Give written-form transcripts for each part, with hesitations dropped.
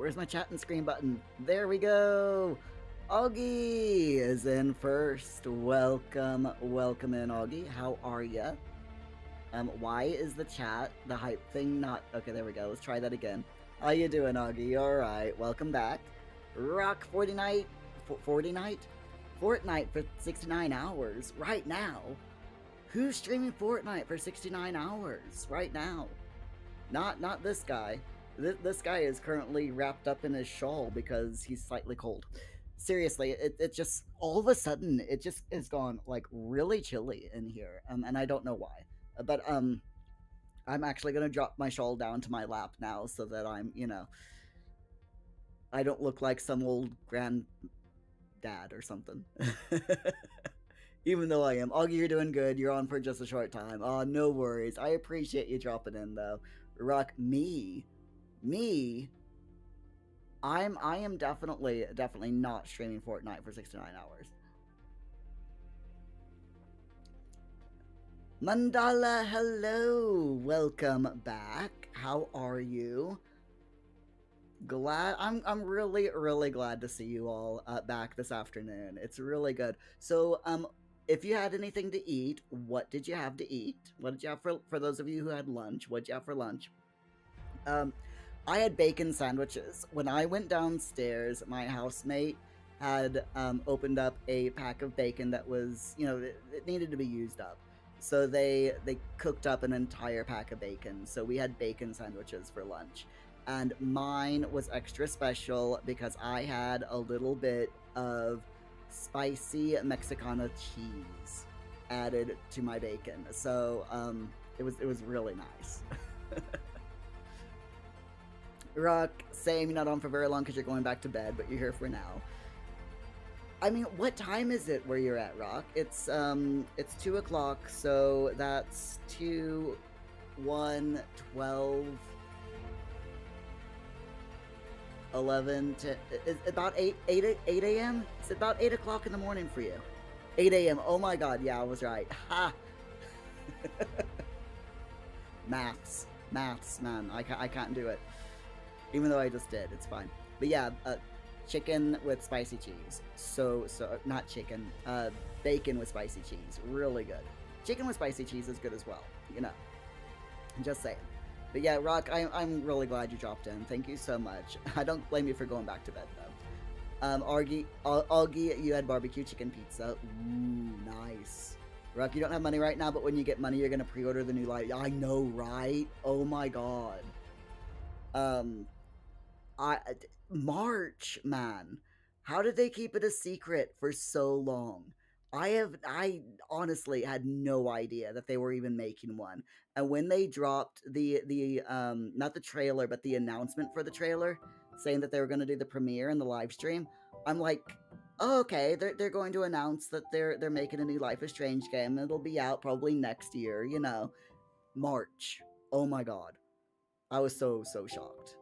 Where's my chat and screen button? There we go. Augie is in first. Welcome in, Augie. How are ya? Why is the chat, the hype thing not... Okay, there we go. Let's try that again. How you doing, Augie? Alright, welcome back. Rock Fortnite for 69 hours right now. Who's streaming Fortnite for 69 hours right now? Not this guy. This guy is currently wrapped up in his shawl because he's slightly cold. Seriously, it just, all of a sudden, it just is gone, like, really chilly in here, and I don't know why. But, I'm actually gonna drop my shawl down to my lap now so that I'm, you know, I don't look like some old granddad or something. Even though I am. Augie, you're doing good. You're on for just a short time. Oh, no worries. I appreciate you dropping in, though. Rock, me, I am definitely not streaming Fortnite for 69 hours. Mandala, hello. Welcome back. How are you? Glad I'm really glad to see you all back this afternoon. It's really good. So if you had anything to eat, what did you have to eat? What did you have for those of you who had lunch? What did you have for lunch? I had bacon sandwiches. When I went downstairs, my housemate had opened up a pack of bacon that was, you know, it needed to be used up. So they cooked up an entire pack of bacon. So we had bacon sandwiches for lunch. And mine was extra special because I had a little bit of spicy Mexicana cheese added to my bacon. So it was really nice. Rock, same, you're not on for very long because you're going back to bed, but you're here for now. I mean, what time is it where you're at, Rock? It's 2 o'clock, so that's 2, 1, 12, 11, it's about 8 a.m.? It's about 8 o'clock in the morning for you. 8 a.m. Oh my god, yeah, I was right. Ha! Maths, man. I can't do it. Even though I just did, it's fine. But yeah, chicken with spicy cheese. So not chicken, bacon with spicy cheese. Really good. Chicken with spicy cheese is good as well, you know. Just saying. But yeah, Rock, I'm really glad you dropped in. Thank you so much. I don't blame you for going back to bed, though. Augie, you had barbecue chicken pizza. Ooh, nice. Rock, you don't have money right now, but when you get money, you're gonna pre-order the new light. I know, right? Oh my god. March, man. How did they keep it a secret for so long? I honestly had no idea that they were even making one. And when they dropped the not the trailer, but the announcement for the trailer, saying that they were going to do the premiere and the live stream, I'm like, oh, okay, they're going to announce that they're making a new Life is Strange game. It'll be out probably next year, you know. March. Oh my god. I was so shocked.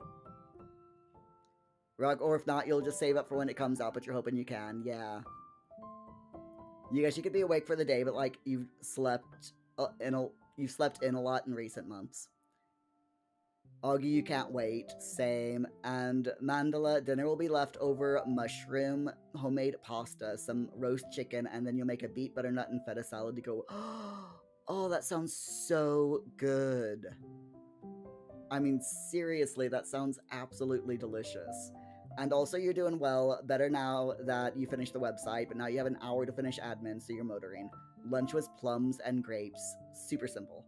Rock, or if not, you'll just save up for when it comes out, but you're hoping you can. Yeah. You guys, you could be awake for the day, but like you've slept in a lot in recent months. Augie, you can't wait. Same. And Mandala, dinner will be leftover mushroom, homemade pasta, some roast chicken, and then you'll make a beet butternut and feta salad to go. Oh, that sounds so good. I mean, seriously, that sounds absolutely delicious. And also, you're doing well. Better now that you finished the website, but now you have an hour to finish admin, so you're motoring. Lunch was plums and grapes. Super simple.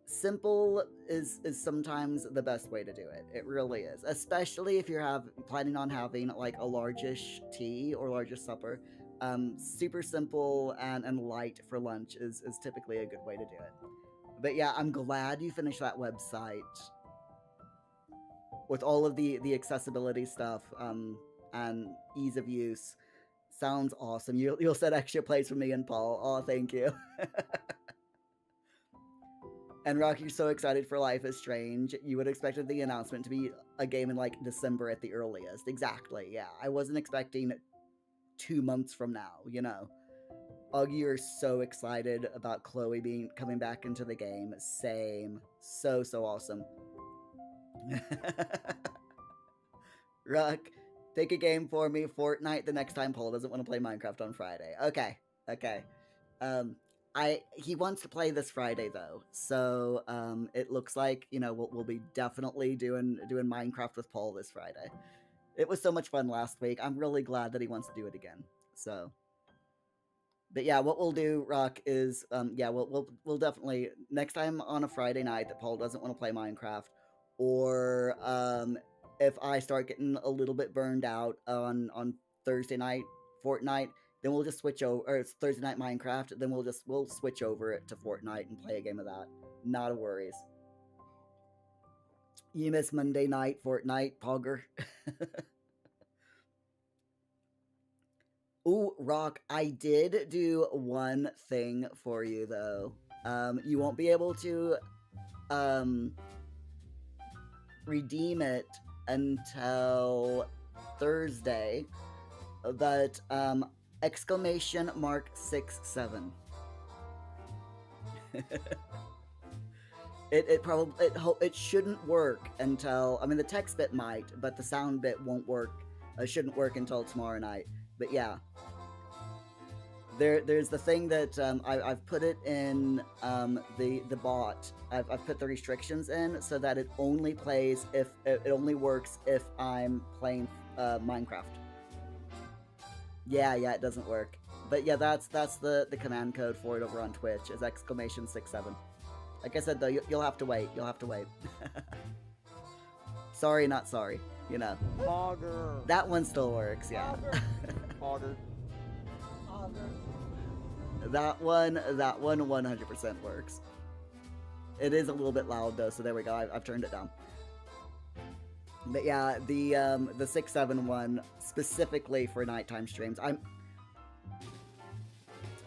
Simple is sometimes the best way to do it. It really is. Especially if you're planning on having like a largish tea or largish supper. Super simple and light for lunch is typically a good way to do it. But yeah, I'm glad you finished that website with all of the accessibility stuff and ease of use. Sounds awesome. You'll set extra plays for me and Paul. Oh, thank you. And Rock, you're so excited for Life is Strange. You would have expected the announcement to be a game in like December at the earliest. Exactly, yeah. I wasn't expecting 2 months from now, you know. Augie, you're so excited about Chloe coming back into the game. Same. So awesome. Rock, pick a game for me. Fortnite the next time Paul doesn't want to play Minecraft on Friday. Okay, okay. Um, he wants to play this Friday though, so it looks like we'll be definitely doing Minecraft with Paul this Friday. It was so much fun last week. I'm really glad that he wants to do it again. So but yeah, what we'll do, Rock, is yeah, we'll definitely next time on a Friday night that Paul doesn't want to play Minecraft, or if I start getting a little bit burned out on Thursday night Fortnite, then we'll just switch over. Or it's Thursday night Minecraft, then we'll switch over it to Fortnite and play a game of that. Not a worries. You miss Monday night Fortnite, Pogger. Ooh, Rock, I did do one thing for you though. You won't be able to um, redeem it until Thursday, but exclamation mark 67. It probably it shouldn't work until, I mean, the text bit might, but the sound bit won't work. Shouldn't work until tomorrow night. But yeah, there's the thing that I've put it in the bot. I've put the restrictions in so that it only plays if it only works if I'm playing Minecraft. Yeah, it doesn't work. But yeah, that's the command code for it over on Twitch is exclamation 67. Like I said though, you'll have to wait. You'll have to wait. Sorry, not sorry. You know. Fogger. That one still works. Yeah. Fogger. That one 100% works. It is a little bit loud though, so there we go. I've turned it down. But yeah, the 671 specifically for nighttime streams.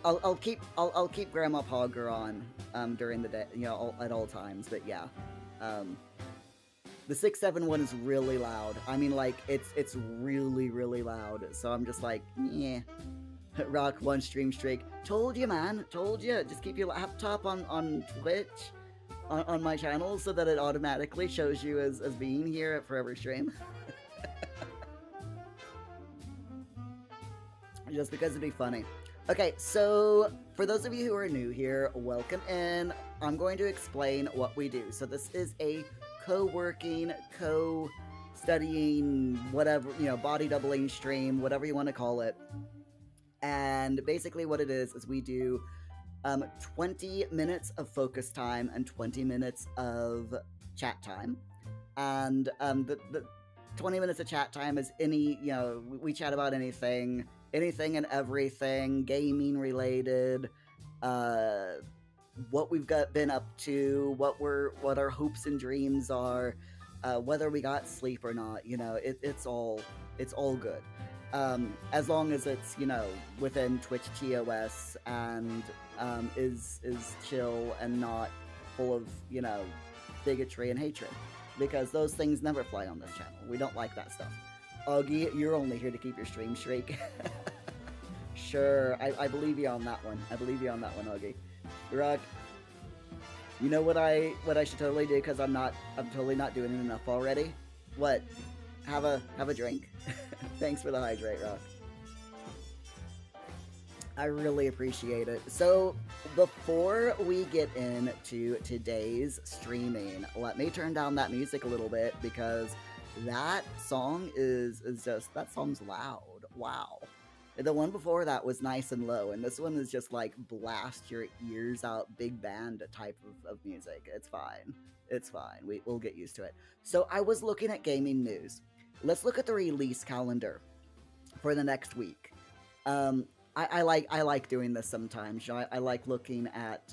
I'll keep Grandma Pogger on during the day, at all times. But yeah, the 671 is really loud. I mean, like it's really loud. So I'm just like, yeah. Rock one stream streak. Told you, man. Told you. Just keep your laptop on Twitch, on my channel, so that it automatically shows you as being here at Forever Stream. Just because it'd be funny. Okay, so for those of you who are new here, welcome in. I'm going to explain what we do. So this is a co-working, co-studying, whatever, body doubling stream, whatever you want to call it. And basically what it is we do 20 minutes of focus time and 20 minutes of chat time. And the 20 minutes of chat time is any, we chat about anything and everything, gaming related, what we've been up to, what our hopes and dreams are, whether we got sleep or not. It's all good. As long as it's within Twitch TOS and is chill and not full of bigotry and hatred, because those things never fly on this channel. We don't like that stuff. Augie, you're only here to keep your stream streak. Sure, I believe you on that one. I believe you on that one, Augie. Rock, you know what I should totally do, because I'm totally not doing it enough already. What? Have a drink. Thanks for the hydrate, Rock. I really appreciate it. So before we get into today's streaming, let me turn down that music a little bit, because that song is just, that song's loud. Wow. The one before that was nice and low, and this one is just like blast your ears out, big band type of music. It's fine. It's fine. We'll get used to it. So I was looking at gaming news. Let's look at the release calendar for the next week. I like doing this sometimes. I like looking at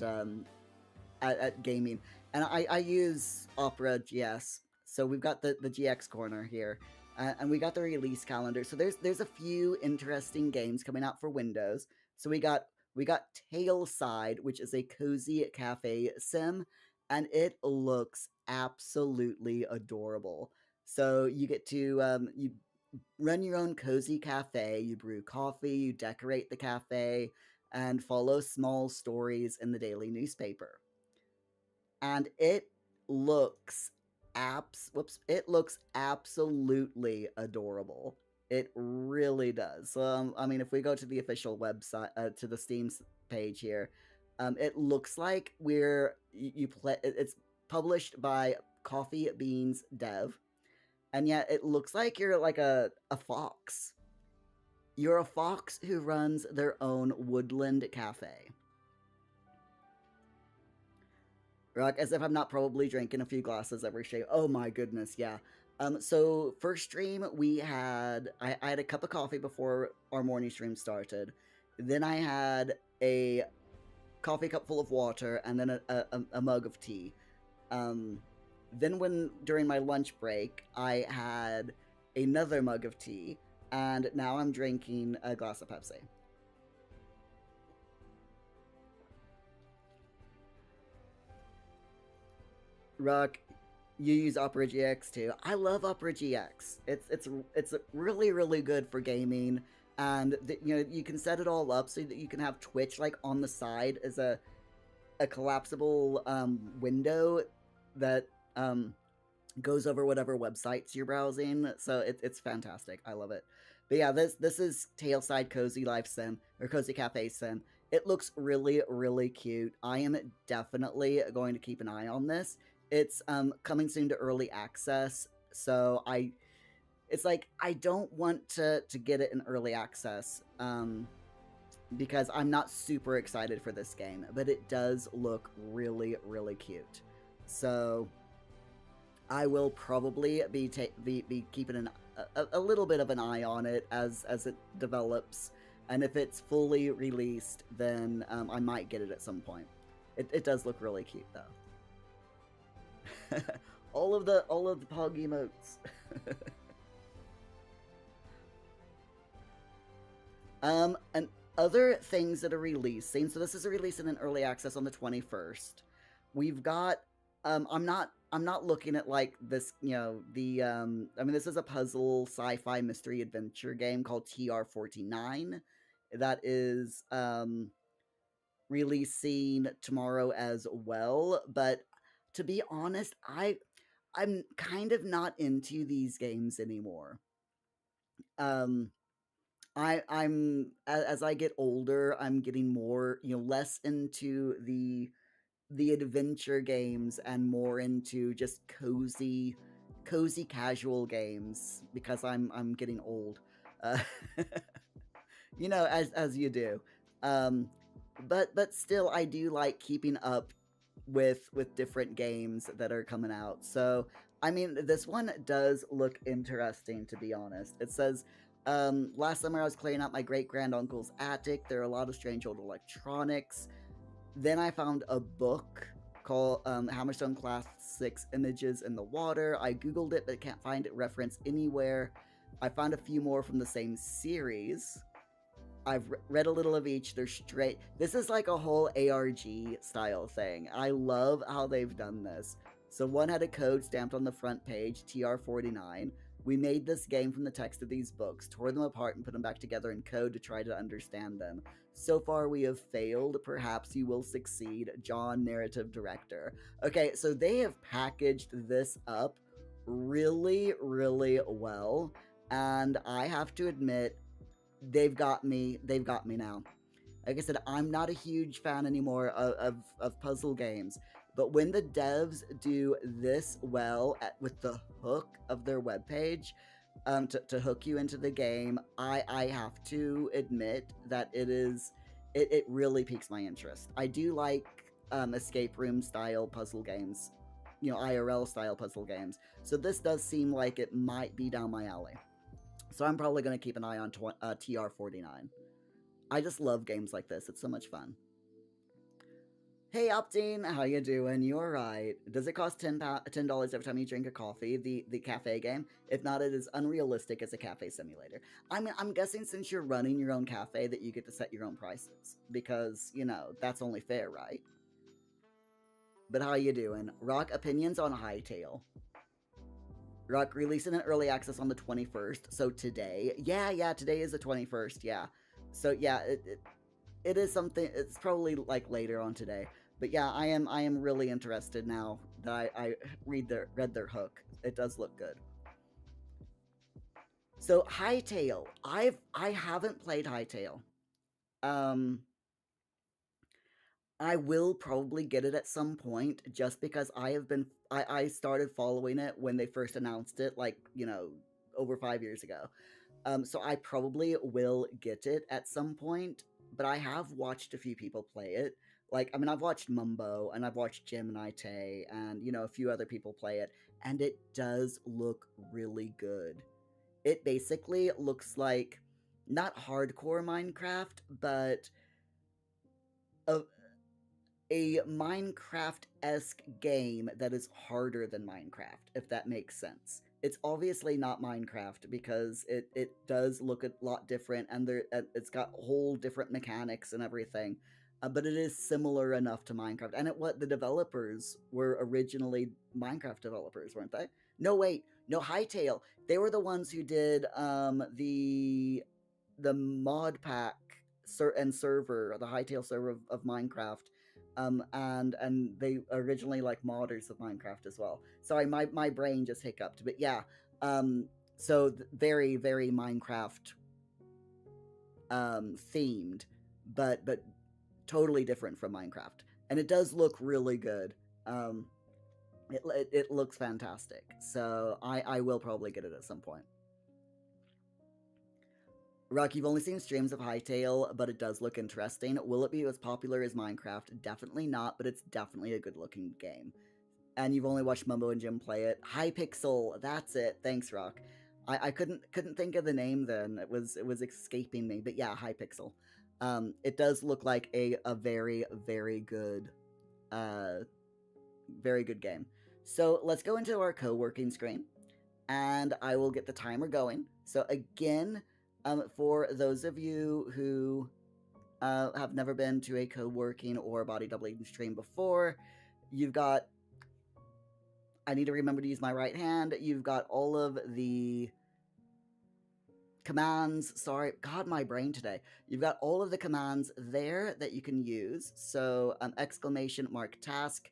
gaming, and I use Opera GS. So we've got the GX corner here, and we got the release calendar. So there's a few interesting games coming out for Windows. So we got Tailside, which is a cozy cafe sim, and it looks absolutely adorable. So you get to you run your own cozy cafe, you brew coffee, you decorate the cafe, and follow small stories in the daily newspaper. And it looks it looks absolutely adorable. It really does. I mean, if we go to the official website, to the Steam's page here, it looks like you play. It's published by Coffee Beans Dev, and yet it looks like you're like a fox. You're a fox who runs their own woodland cafe. Like, as if I'm not probably drinking a few glasses every shave. Oh my goodness, yeah. So first stream I had a cup of coffee before our morning stream started. Then I had a coffee cup full of water and then a mug of tea. Then during my lunch break, I had another mug of tea, and now I'm drinking a glass of Pepsi. Rock, you use Opera GX too. I love Opera GX. It's really good for gaming, and you can set it all up so that you can have Twitch like on the side as a collapsible window that goes over whatever websites you're browsing. So it's fantastic. I love it. But yeah, this is Tailside Cozy Life Sim or Cozy Cafe Sim. It looks really cute. I am definitely going to keep an eye on this. It's coming soon to early access, so it's like I don't want to get it in early access because I'm not super excited for this game, but it does look really cute. So I will probably be keeping a little bit of an eye on it as it develops, and if it's fully released, then I might get it at some point. It does look really cute though. all of the pog emotes. And other things that are releasing. So this is a release in an early access on the 21st. We've got I'm not looking at like this, the I mean, this is a puzzle sci-fi mystery adventure game called TR49 that is releasing tomorrow as well, but to be honest, I'm kind of not into these games anymore. I'm as I get older, I'm getting more, less into the adventure games and more into just cozy casual games because I'm getting old. Uh, as you do. But still I do like keeping up with different games that are coming out. So, I mean, this one does look interesting, to be honest. It says, last summer I was clearing out my great-granduncle's attic. There are a lot of strange old electronics. Then I found a book called Hammerstone Classics Images in the Water. I googled it, but can't find it referenced anywhere. I found a few more from the same series. I've read a little of each. They're straight. This is like a whole ARG style thing. I love how they've done this. So one had a code stamped on the front page, TR49. We made this game from the text of these books, tore them apart, and put them back together in code to try to understand them. So far, we have failed. Perhaps you will succeed. John, narrative director. Okay, so they have packaged this up really well, and I have to admit, they've got me now. Like I said, I'm not a huge fan anymore of puzzle games, but when the devs do this well with the hook of their webpage, to hook you into the game, I have to admit that it really piques my interest. I do like escape room style puzzle games, IRL style puzzle games. So this does seem like it might be down my alley. So I'm probably going to keep an eye on TR49. I just love games like this. It's so much fun. Hey Optine, how you doing? You alright? Does it cost $10 every time you drink a coffee, the cafe game? If not, it is unrealistic as a cafe simulator. I mean, I'm guessing since you're running your own cafe that you get to set your own prices. Because, that's only fair, right? But how you doing? Rock opinions on Hightail. Rock releasing an early access on the 21st, so today. Yeah, today is the 21st, yeah. So yeah, it is something, it's probably like later on today. But yeah, I am really interested now that I read their hook. It does look good. So Hightail, I haven't played Hightail. Um, I will probably get it at some point just because I started following it when they first announced it, like, over 5 years ago. So I probably will get it at some point, but I have watched a few people play it. Like, I mean, I've watched Mumbo and I've watched Jim and Ite and, a few other people play it, and it does look really good. It basically looks like not hardcore Minecraft, but a, a Minecraft esque game that is harder than Minecraft, if that makes sense. It's obviously not Minecraft because it does look a lot different, and it's got whole different mechanics and everything. But it is similar enough to Minecraft. And what the developers were originally Minecraft developers, weren't they? No, wait, no, Hightail. They were the ones who did the mod pack and server, the Hightail server of Minecraft, and they originally like modders of Minecraft as well. Sorry, my brain just hiccuped, but yeah, so very very Minecraft themed, but totally different from Minecraft, and it does look really good. It looks fantastic, so I will probably get it at some point. Rock, you've only seen streams of Hightail, but it does look interesting. Will it be as popular as Minecraft? Definitely not, but it's definitely a good looking game. And you've only watched Mumbo and Jim play it. Hypixel, that's it. Thanks, Rock. I couldn't think of the name then. It was escaping me. But yeah, Hypixel. It does look like a very, uh very good game. So let's go into our co-working screen, and I will get the timer going. So again, for those of you who have never been to a co-working or body doubling stream before, you've got, I need to remember to use my right hand. You've got all of the commands. Sorry, God, my brain today. You've got all of the commands there that you can use. So exclamation mark task,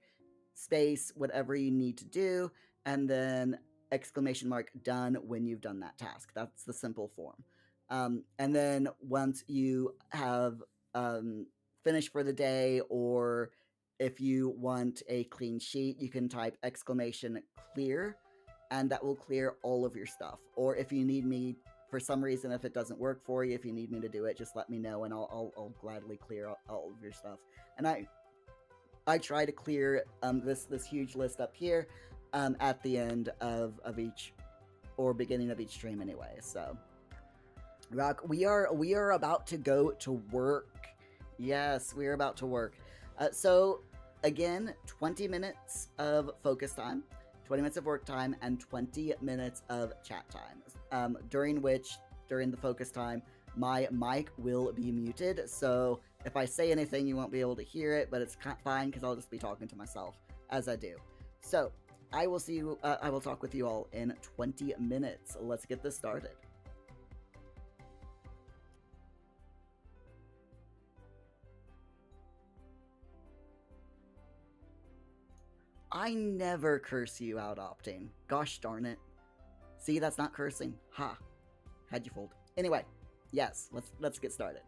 space, whatever you need to do, and then exclamation mark done when you've done that task. That's the simple form. And then once you have finished for the day, or if you want a clean sheet, you can type exclamation clear, and that will clear all of your stuff. Or if you need me, for some reason, if it doesn't work for you, if you need me to do it, just let me know, and I'll gladly clear all of your stuff. And I try to clear this huge list up here at the end of each, or beginning of each stream anyway. So, Rock, we are about to go to work. Yes, we are about to work. So again, 20 minutes of focus time, 20 minutes of work time, and 20 minutes of chat time. During the focus time, my mic will be muted. So if I say anything, you won't be able to hear it, but it's fine because I'll just be talking to myself as I do. So I will see you. I will talk with you all in 20 minutes. Let's get this started. I never curse you out, Opting. Gosh darn it. See, that's not cursing. Ha. Had you fooled. Anyway, yes, let's get started.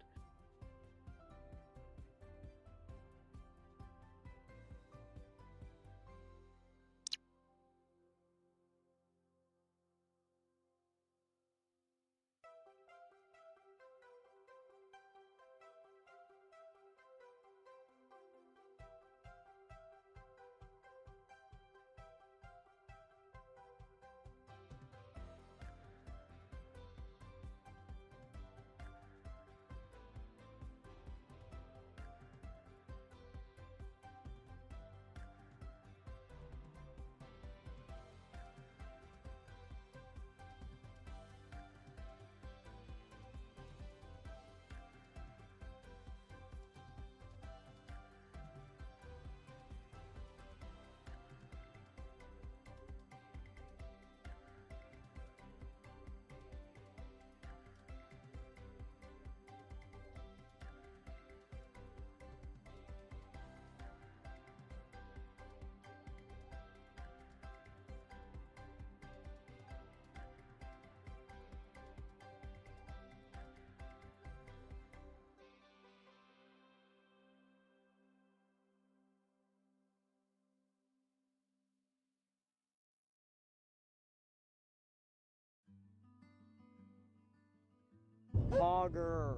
Auger.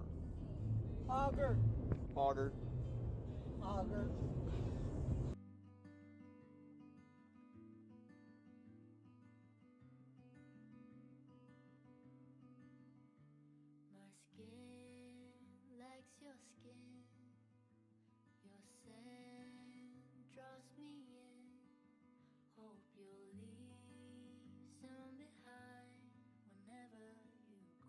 Auger. Auger. Auger. My skin likes your skin. Your scent draws me in. Hope you'll leave some behind whenever you go.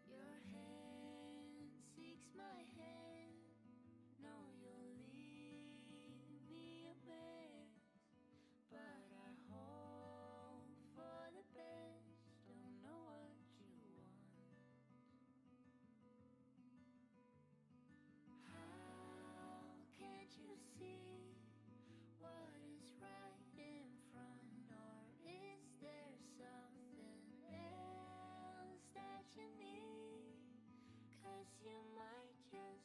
Your hand seeks my hand. Know you'll leave me a mess, but I hope for the best. Don't know what you want. How can't you see what is right in front? Or is there something else that you need? 'Cause you might just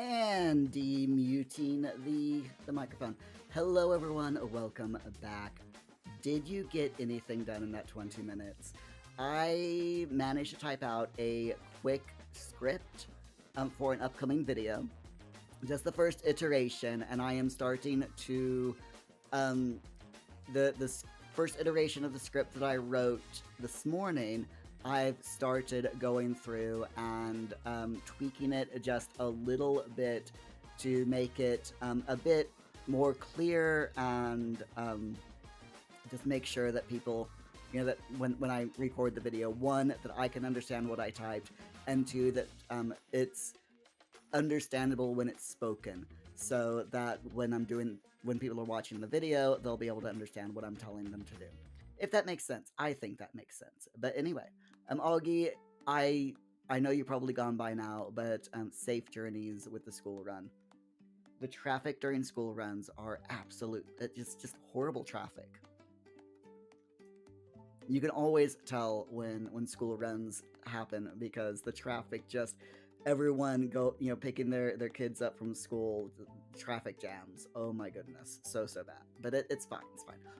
And demuting the microphone. Hello, everyone. Welcome back. Did you get anything done in that 20 minutes? I managed to type out a quick script for an upcoming video. Just the first iteration, and I am starting to the first iteration of the script that I wrote this morning. I've started going through and tweaking it just a little bit to make it a bit more clear and just make sure that people, that when I record the video, one, that I can understand what I typed, and two, that it's understandable when it's spoken, so that when people are watching the video, they'll be able to understand what I'm telling them to do. If that makes sense. I think that makes sense. But anyway, Augie, I know you're probably gone by now, but safe journeys with the school run. The traffic during school runs are it's just horrible traffic. You can always tell when school runs happen because the traffic just, everyone picking their kids up from school, traffic jams. Oh my goodness, so bad. But it's fine.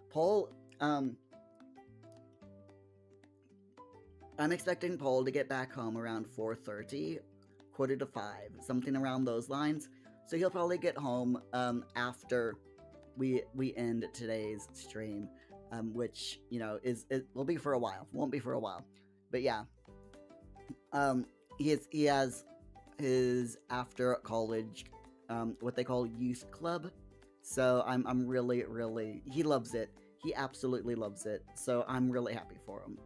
Paul, I'm expecting Paul to get back home around 4:30, 4:45, something around those lines. So he'll probably get home after we end today's stream, which it will be for a while. Won't be for a while, but yeah. He has his after college, what they call youth club. So I'm really, he loves it. He absolutely loves it. So I'm really happy for him.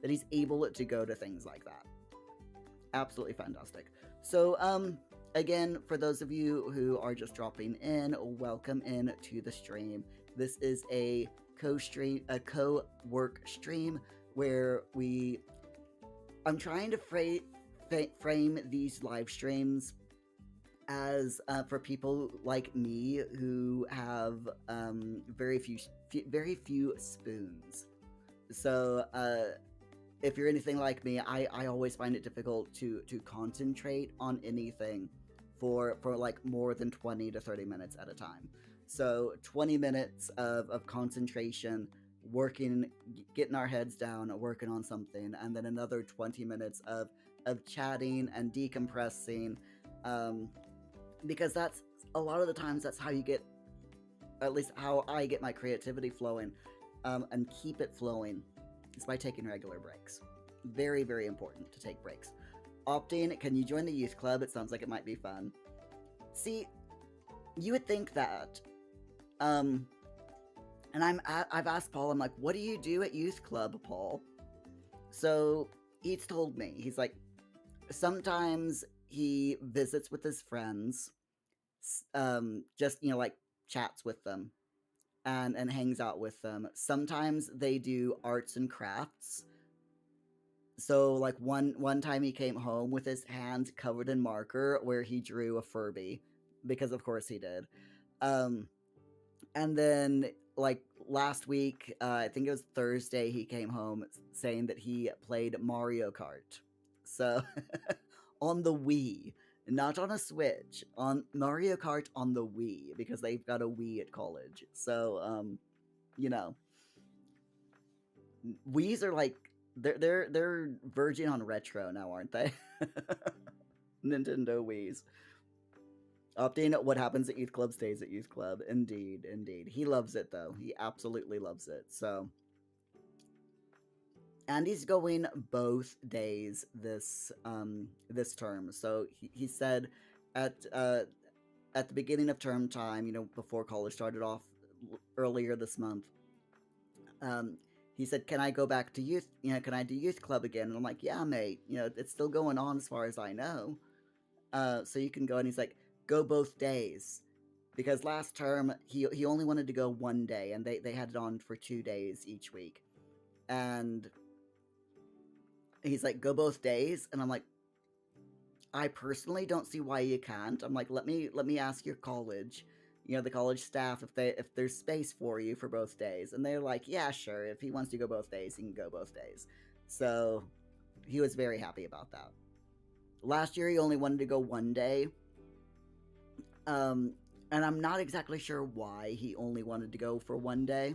That he's able to go to things like that. Absolutely fantastic. So, again, for those of you who are just dropping in, welcome in to the stream. This is a co-work stream where I'm trying to frame these live streams as for people like me who have very few spoons. So, if you're anything like me, I always find it difficult to concentrate on anything for like more than 20 to 30 minutes at a time. So 20 minutes of concentration, working, getting our heads down, working on something, and then another 20 minutes of chatting and decompressing, because that's a lot of the times that's how you get, at least how I get my creativity flowing, and keep it flowing, is by taking regular breaks. Very, very important to take breaks. Opting, can you join the youth club? It sounds like it might be fun. See, you would think that, and I've asked Paul, I'm like, what do you do at youth club, Paul? So he's told me, he's like, sometimes he visits with his friends, just, like chats with them and hangs out with them. Sometimes they do arts and crafts. So like one time he came home with his hands covered in marker where he drew a Furby, because of course he did. And then like last week, I think it was Thursday, he came home saying that he played Mario Kart. So on the Wii, not on a Switch, on Mario Kart on the Wii, because they've got a Wii at college. So Wii's are like, they're verging on retro now, aren't they? Nintendo Wii's. Opting what happens at youth club stays at youth club. Indeed. He loves it though. He absolutely loves it. So, and he's going both days this term. So he said at the beginning of term time, before college started off earlier this month, he said, can I go back to youth? Can I do youth club again? And I'm like, yeah, mate. It's still going on as far as I know. So you can go. And he's like, go both days. Because last term, he only wanted to go one day. And they had it on for 2 days each week. And he's like, go both days. And I'm like, I personally don't see why you can't. I'm like, let me ask your college, the college staff, if there's space for you for both days. And they're like, yeah, sure. If he wants to go both days, he can go both days. So he was very happy about that. Last year he only wanted to go one day. Um, and I'm not exactly sure why he only wanted to go for one day.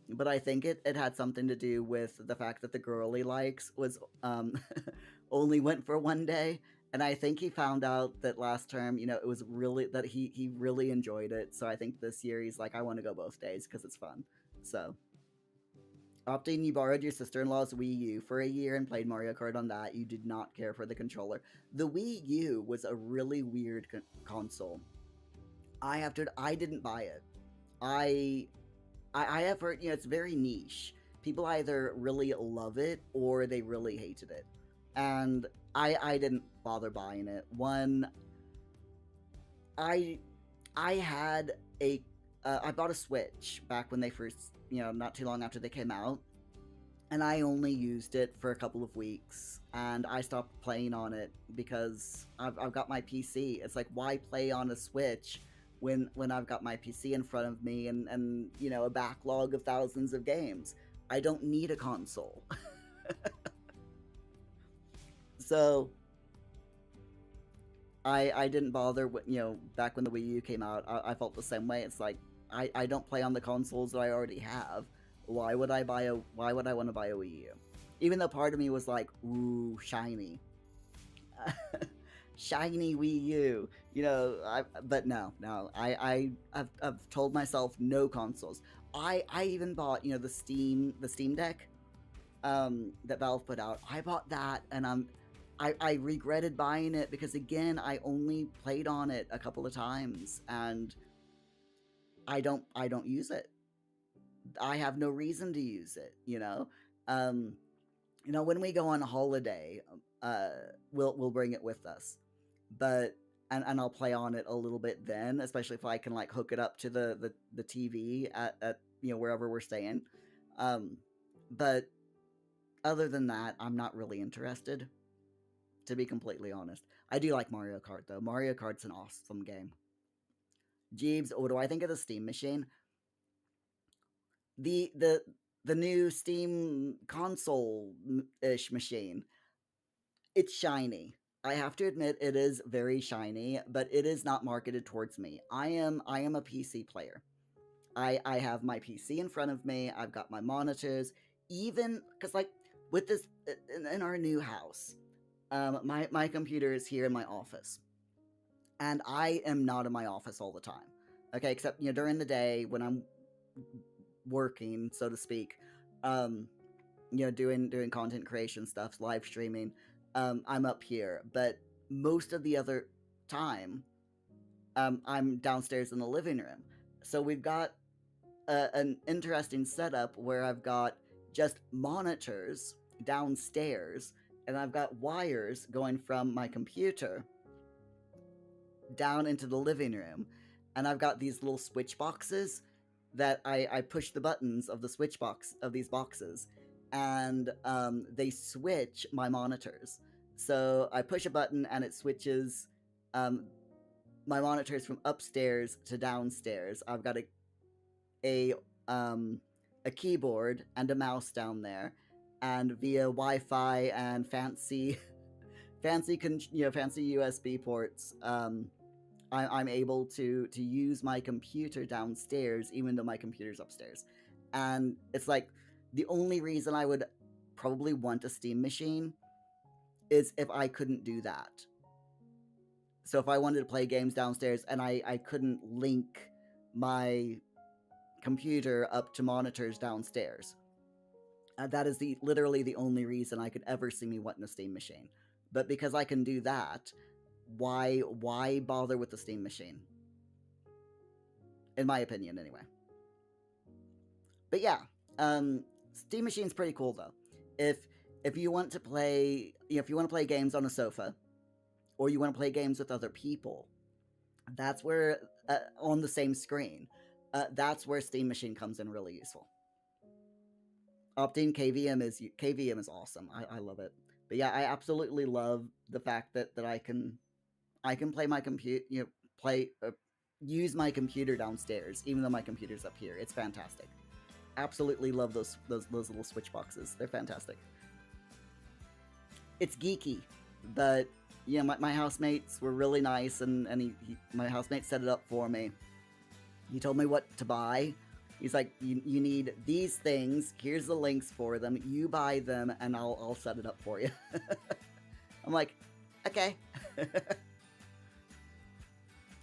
But I think it had something to do with the fact that the girl he likes was only went for one day. And I think he found out that last term, it was really that he really enjoyed it. So I think this year he's like, I want to go both days because it's fun. So Opting, you borrowed your sister-in-law's Wii U for a year and played Mario Kart on that. You did not care for the controller. The Wii U was a really weird console. I didn't buy it. I I have heard, it's very niche. People either really love it or they really hated it. And I didn't bother buying it. One, I I had a I bought a Switch back when they first, not too long after they came out, and I only used it for a couple of weeks, and I stopped playing on it because I've got my PC. It's like, why play on a Switch when I've got my PC in front of me and a backlog of thousands of games? I don't need a console. So I didn't bother with, back when the Wii U came out. I felt the same way. It's like, I don't play on the consoles that I already have. Why would I want to buy a Wii U? Even though part of me was like, ooh, shiny. Shiny Wii U. But no. I've told myself no consoles. I even bought, the Steam Deck that Valve put out. I bought that, and I regretted buying it because, again, I only played on it a couple of times, and I don't use it. I have no reason to use it. When we go on holiday, we'll bring it with us, but and I'll play on it a little bit then, especially if I can like hook it up to the TV at wherever we're staying. But other than that, I'm not really interested, to be completely honest. I do like Mario Kart though. Mario Kart's an awesome game. Jeeves, what do I think of the Steam machine? The new Steam console-ish machine. It's shiny. I have to admit it is very shiny, but it is not marketed towards me. I am a PC player. I have my PC in front of me. I've got my monitors. Even because like with this in our new house, my computer is here in my office, and I am not in my office all the time. Okay, except during the day when I'm working, so to speak, doing content creation stuff, live streaming, I'm up here. But most of the other time, I'm downstairs in the living room. So we've got an interesting setup where I've got just monitors downstairs, and I've got wires going from my computer down into the living room, and I've got these little switch boxes that I push the buttons of the switch box of these boxes, and they switch my monitors. So I push a button and it switches my monitors from upstairs to downstairs. I've got a keyboard and a mouse down there, and via Wi-Fi and fancy USB ports, I'm able to use my computer downstairs, even though my computer's upstairs. And it's like, the only reason I would probably want a Steam machine is if I couldn't do that. So if I wanted to play games downstairs and I couldn't link my computer up to monitors downstairs, that is literally the only reason I could ever see me wanting a Steam machine. But because I can do that, why bother with the Steam machine? In my opinion, anyway. But yeah, Steam machine's pretty cool though. If you want to play, if you want to play games on a sofa, or you want to play games with other people, that's where on the same screen, that's where Steam machine comes in really useful. Opting KVM is awesome. I love it. But yeah, I absolutely love the fact that I can play my computer, use my computer downstairs, even though my computer's up here. It's fantastic. Absolutely love those little switch boxes. They're fantastic. It's geeky. But my housemates were really nice, and my housemate set it up for me. He told me what to buy. He's like, you need these things. Here's the links for them. You buy them, and I'll set it up for you. I'm like, okay.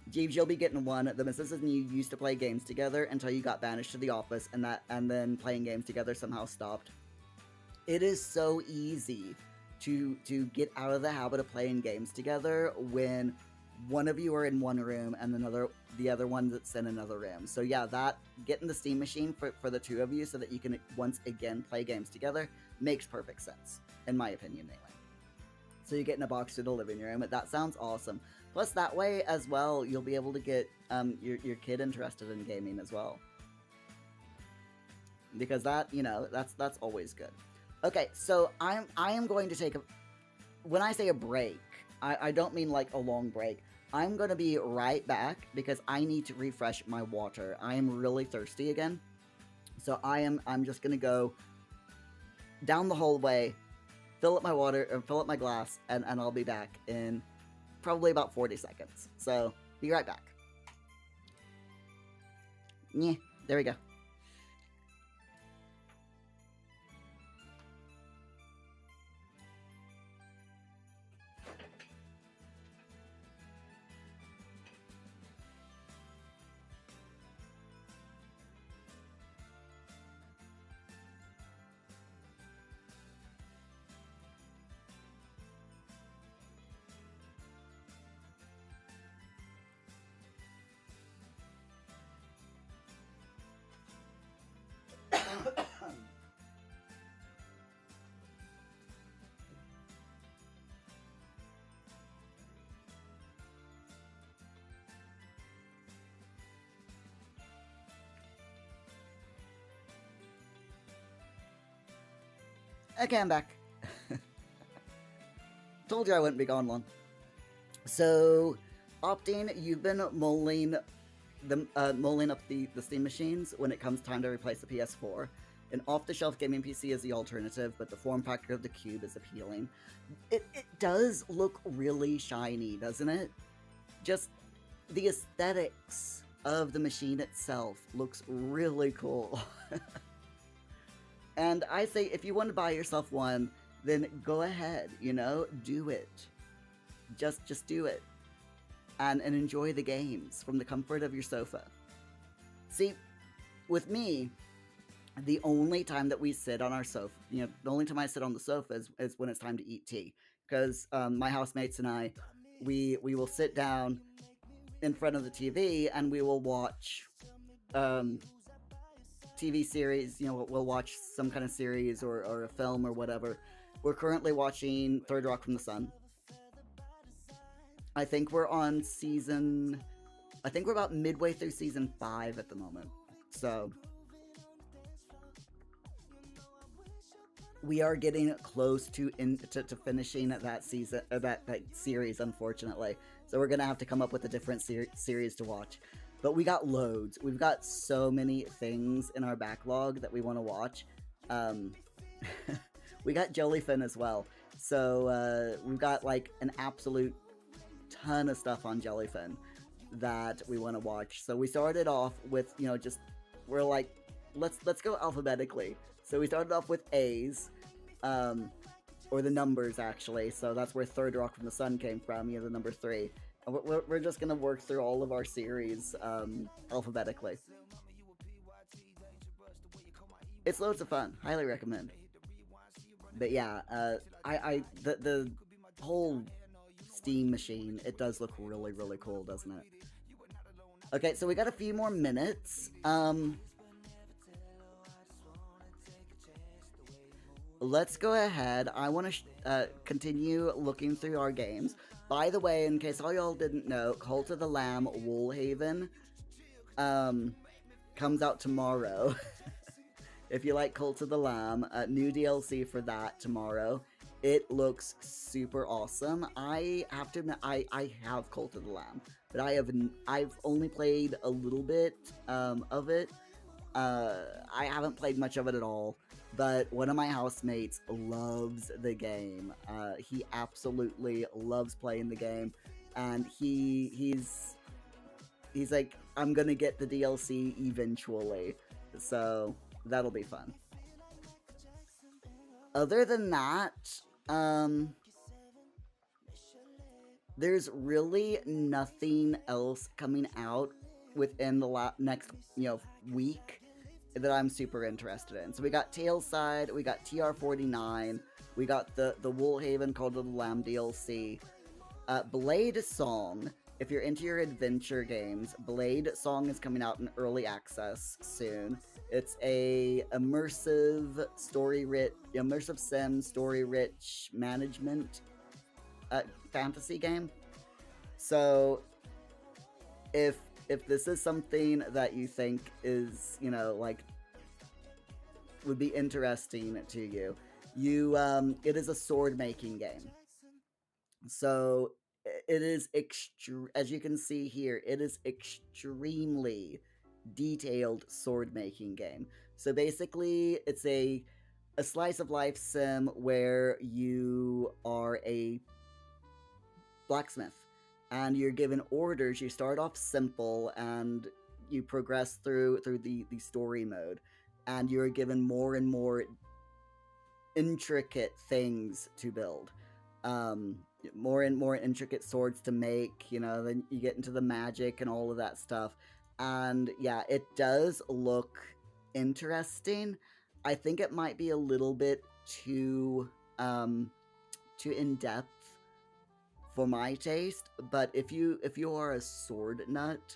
Jeeves, you'll be getting one. The missus and you used to play games together until you got banished to the office, and then playing games together somehow stopped. It is so easy to get out of the habit of playing games together when one of you are in one room and the other one that's in another room. So yeah, that getting the Steam machine for the two of you so that you can once again play games together makes perfect sense, in my opinion anyway. So you're getting a box to the living room. That sounds awesome. Plus that way as well, you'll be able to get your kid interested in gaming as well. Because that, that's always good. Okay, so I am going to take when I say a break, I don't mean like a long break. I'm going to be right back because I need to refresh my water. I am really thirsty again. So I'm just going to go down the hallway, fill up my water, or fill up my glass, and I'll be back in probably about 40 seconds. So, be right back. Yeah, there we go. Okay, I'm back. Told you I wouldn't be gone long. So, Opting, you've been mulling up the Steam machines when it comes time to replace the PS4. An off-the-shelf gaming PC is the alternative, but the form factor of the Cube is appealing. It does look really shiny, doesn't it? Just the aesthetics of the machine itself looks really cool. And I say, if you want to buy yourself one, then go ahead, do it. Just do it. And enjoy the games from the comfort of your sofa. See, with me, the only time that we sit on our sofa, the only time I sit on the sofa is when it's time to eat tea. Because my housemates and I, we will sit down in front of the TV and we will watch TV series. We'll watch some kind of series or a film or whatever. We're currently watching Third Rock from the Sun. I think we're on I think we're about midway through season 5 at the moment. So we are getting close to finishing that season, that series, unfortunately. So we're gonna have to come up with a different series to watch. But we got loads. We've got so many things in our backlog that we want to watch. We got Jellyfin as well. So we've got like an absolute ton of stuff on Jellyfin that we want to watch. So we started off with, we're like, let's go alphabetically. So we started off with A's, or the numbers actually. So that's where Third Rock from the Sun came from, the number 3. We're just gonna work through all of our series alphabetically. It's loads of fun. Highly recommend. But yeah, the whole Steam machine, it does look really, really cool, doesn't it? Okay, so we got a few more minutes. Let's go ahead. I want to continue looking through our games. By the way, in case all y'all didn't know, Cult of the Lamb Woolhaven comes out tomorrow. If you like Cult of the Lamb, new DLC for that tomorrow. It looks super awesome. I have to admit, I have Cult of the Lamb, but I've only played a little bit of it. I haven't played much of it at all, but one of my housemates loves the game. He absolutely loves playing the game, and he's like, I'm gonna get the DLC eventually, so that'll be fun. Other than that, um, there's really nothing else coming out within the next week that I'm super interested in. So we got Tailside, we got TR49, we got the Woolhaven Call to the Lamb DLC, Blade Song. If you're into your adventure games, Blade Song is coming out in early access soon. It's a immersive sim story rich management fantasy game. So if this is something that you think is, like, would be interesting to you, it is a sword making game. So it is as you can see here, it is extremely detailed sword making game. So basically, it's a slice of life sim where you are a blacksmith and you're given orders. You start off simple and you progress through the story mode, and you're given more and more intricate things to build. More and more intricate swords to make, then you get into the magic and all of that stuff. And yeah, it does look interesting. I think it might be a little bit too in depth for my taste, but if you are a sword nut,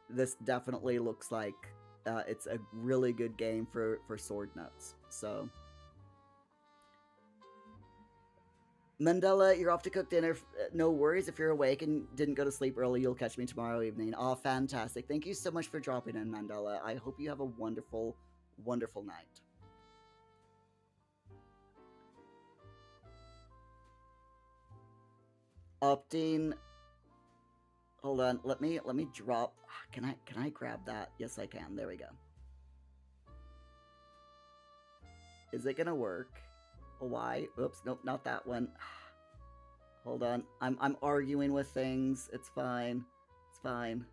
this definitely looks like it's a really good game for sword nuts. So Mandela, you're off to cook dinner. No worries. If you're awake and didn't go to sleep early, you'll catch me tomorrow evening. Oh, fantastic. Thank you so much for dropping in, Mandela. I hope you have a wonderful, wonderful night. Opting. Hold on. Let me drop. Can I grab that? Yes, I can. There we go. Is it gonna work? Why? Oops, nope, not that one. Hold on. I'm arguing with things. It's fine. It's fine.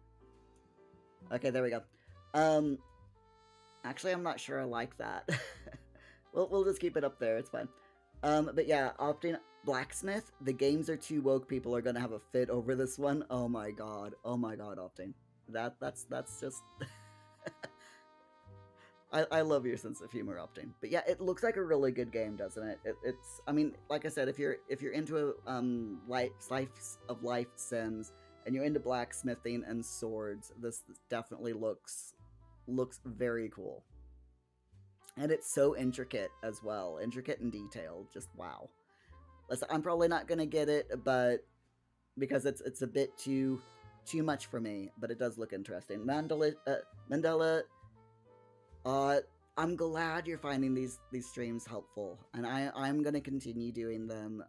Okay, there we go. Actually, I'm not sure I like that. we'll just keep it up there. It's fine. But yeah, opting blacksmith. The games are too woke. People are gonna have a fit over this one. Oh my god. Oh my god, opting. That's just. I love your sense of humor, opting. But yeah, it looks like a really good game, doesn't it? It's. I mean, like I said, if you're into slice of life sims and you're into blacksmithing and swords, this definitely looks very cool. And it's so intricate as well, intricate and detailed. Just wow. Listen, I'm probably not gonna get it, but because it's a bit too much for me. But it does look interesting. Mandela. I'm glad you're finding these streams helpful, and I'm gonna continue doing them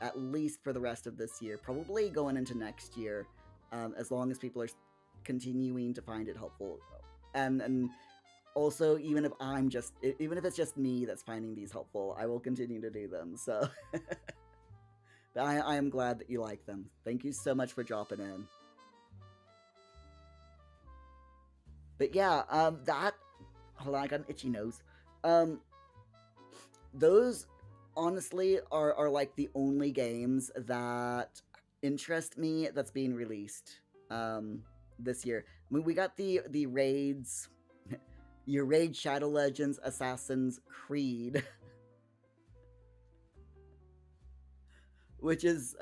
at least for the rest of this year, probably going into next year, as long as people are continuing to find it helpful, and also even if it's just me that's finding these helpful, I will continue to do them. So I am glad that you like them. Thank you so much for dropping in. But yeah, that. Hold on, I got an itchy nose. Those honestly are like the only games that interest me that's being released this year. I mean, we got the raids, your raid Shadow Legends, Assassin's Creed, which is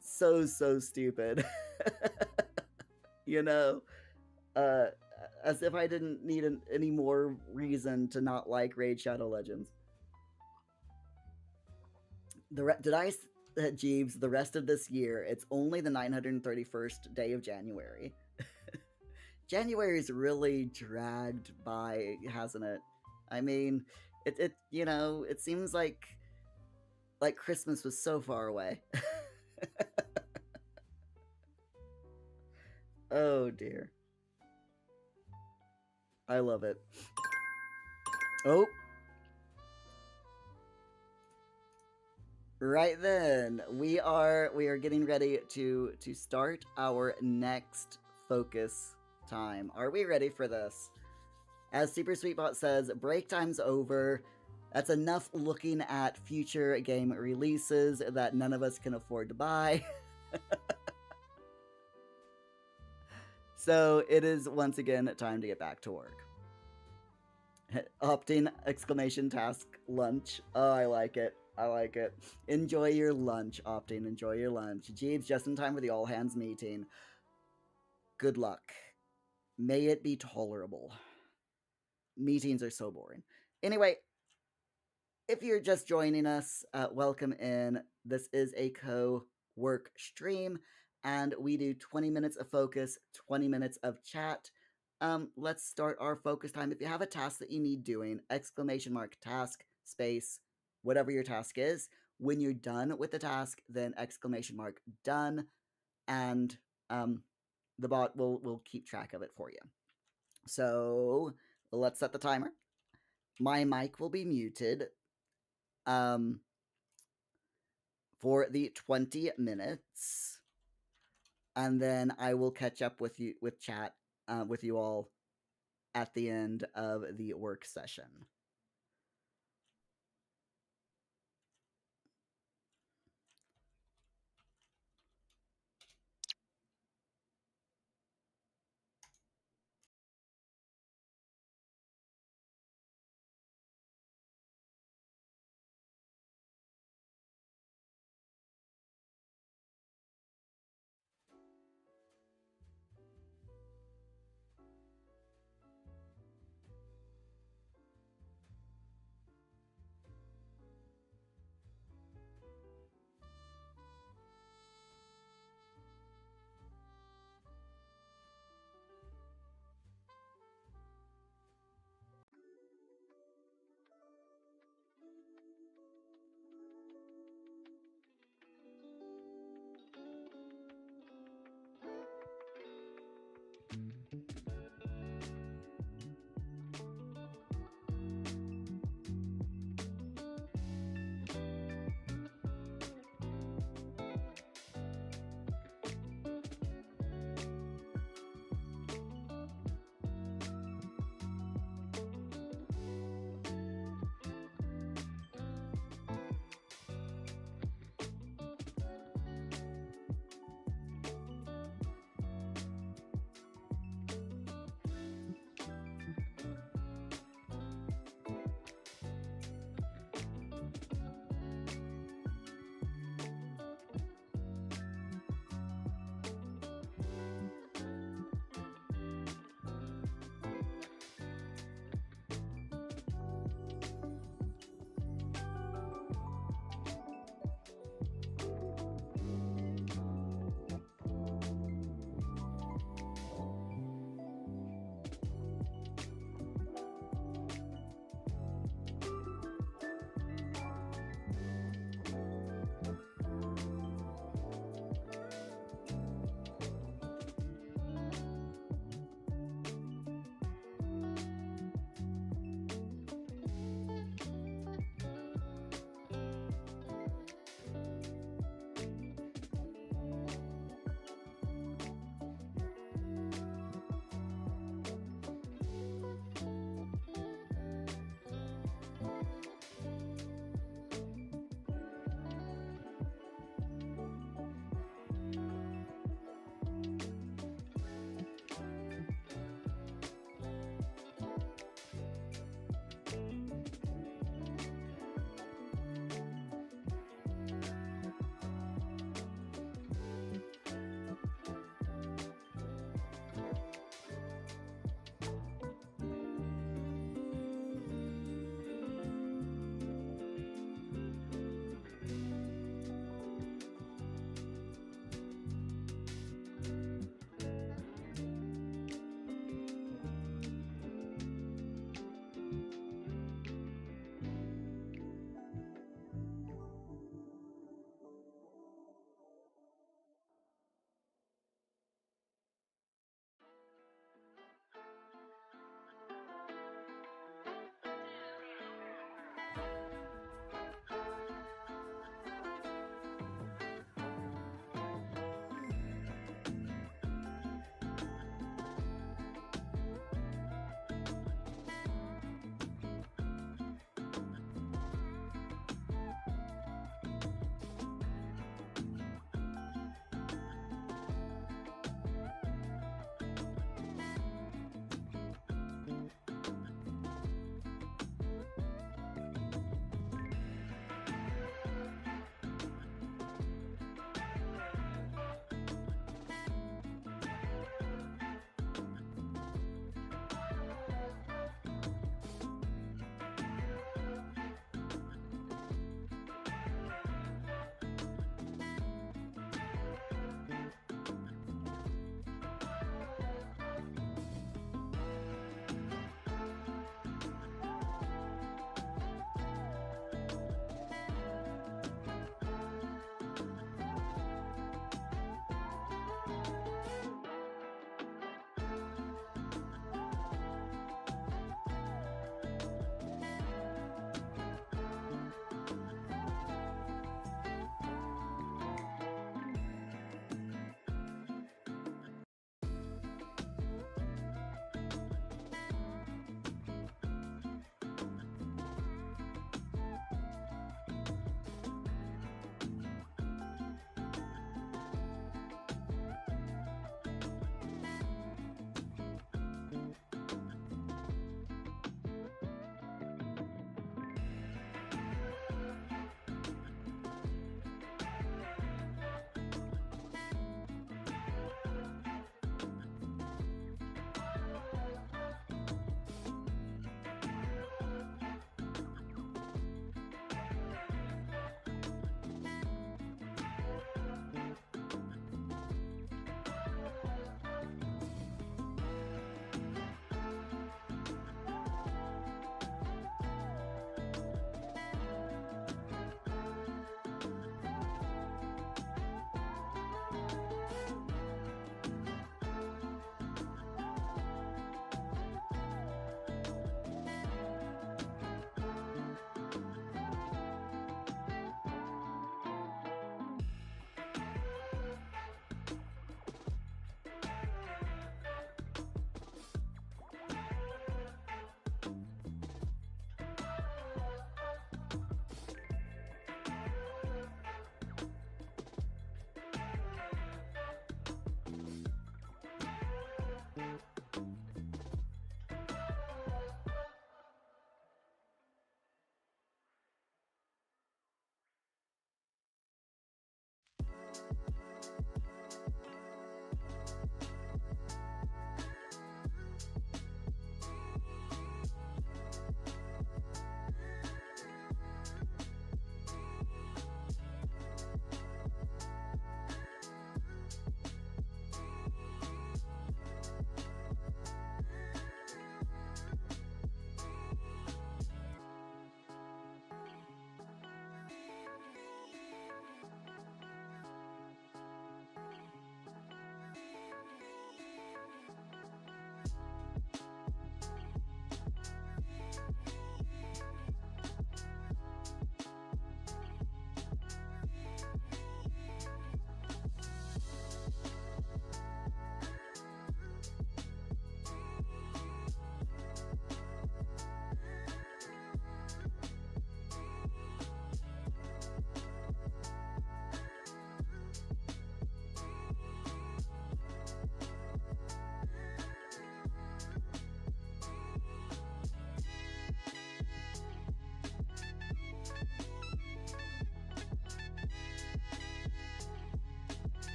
so stupid. As if I didn't need any more reason to not like Raid Shadow Legends. Jeeves, the rest of this year, it's only the 931st day of January. January's really dragged by, hasn't it? I mean, it seems like Christmas was so far away. Oh dear. I love it. Oh, right then, we are getting ready to start our next focus time. Are we ready for this? As Super Sweetbot says, break time's over. That's enough looking at future game releases that none of us can afford to buy. So it is once again time to get back to work. Opting exclamation task lunch. Oh, I like it. I like it. Enjoy your lunch, Opting. Enjoy your lunch. Jeeves, just in time for the all hands meeting. Good luck. May it be tolerable. Meetings are so boring. Anyway, if you're just joining us, welcome in. This is a co work stream, and we do 20 minutes of focus, 20 minutes of chat. Let's start our focus time. If you have a task that you need doing, exclamation mark task, space, whatever your task is. When you're done with the task, then exclamation mark done, and the bot will keep track of it for you. So let's set the timer. My mic will be muted. Um, for the 20 minutes, and then I will catch up with you with chat with you all at the end of the work session.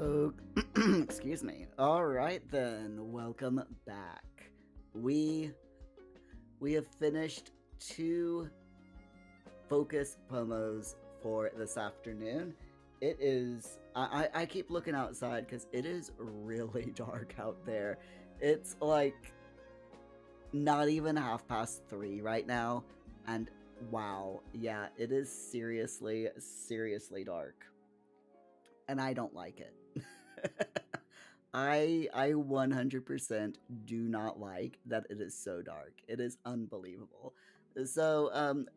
Oh, excuse me. All right then, welcome back. We we have finished two focus promos for this afternoon. It is I keep looking outside because it is really dark out there. It's like not even 3:30 right now, and wow, yeah, it is seriously dark, and I don't like it. I 100% do not like that it is so dark. It is unbelievable. So,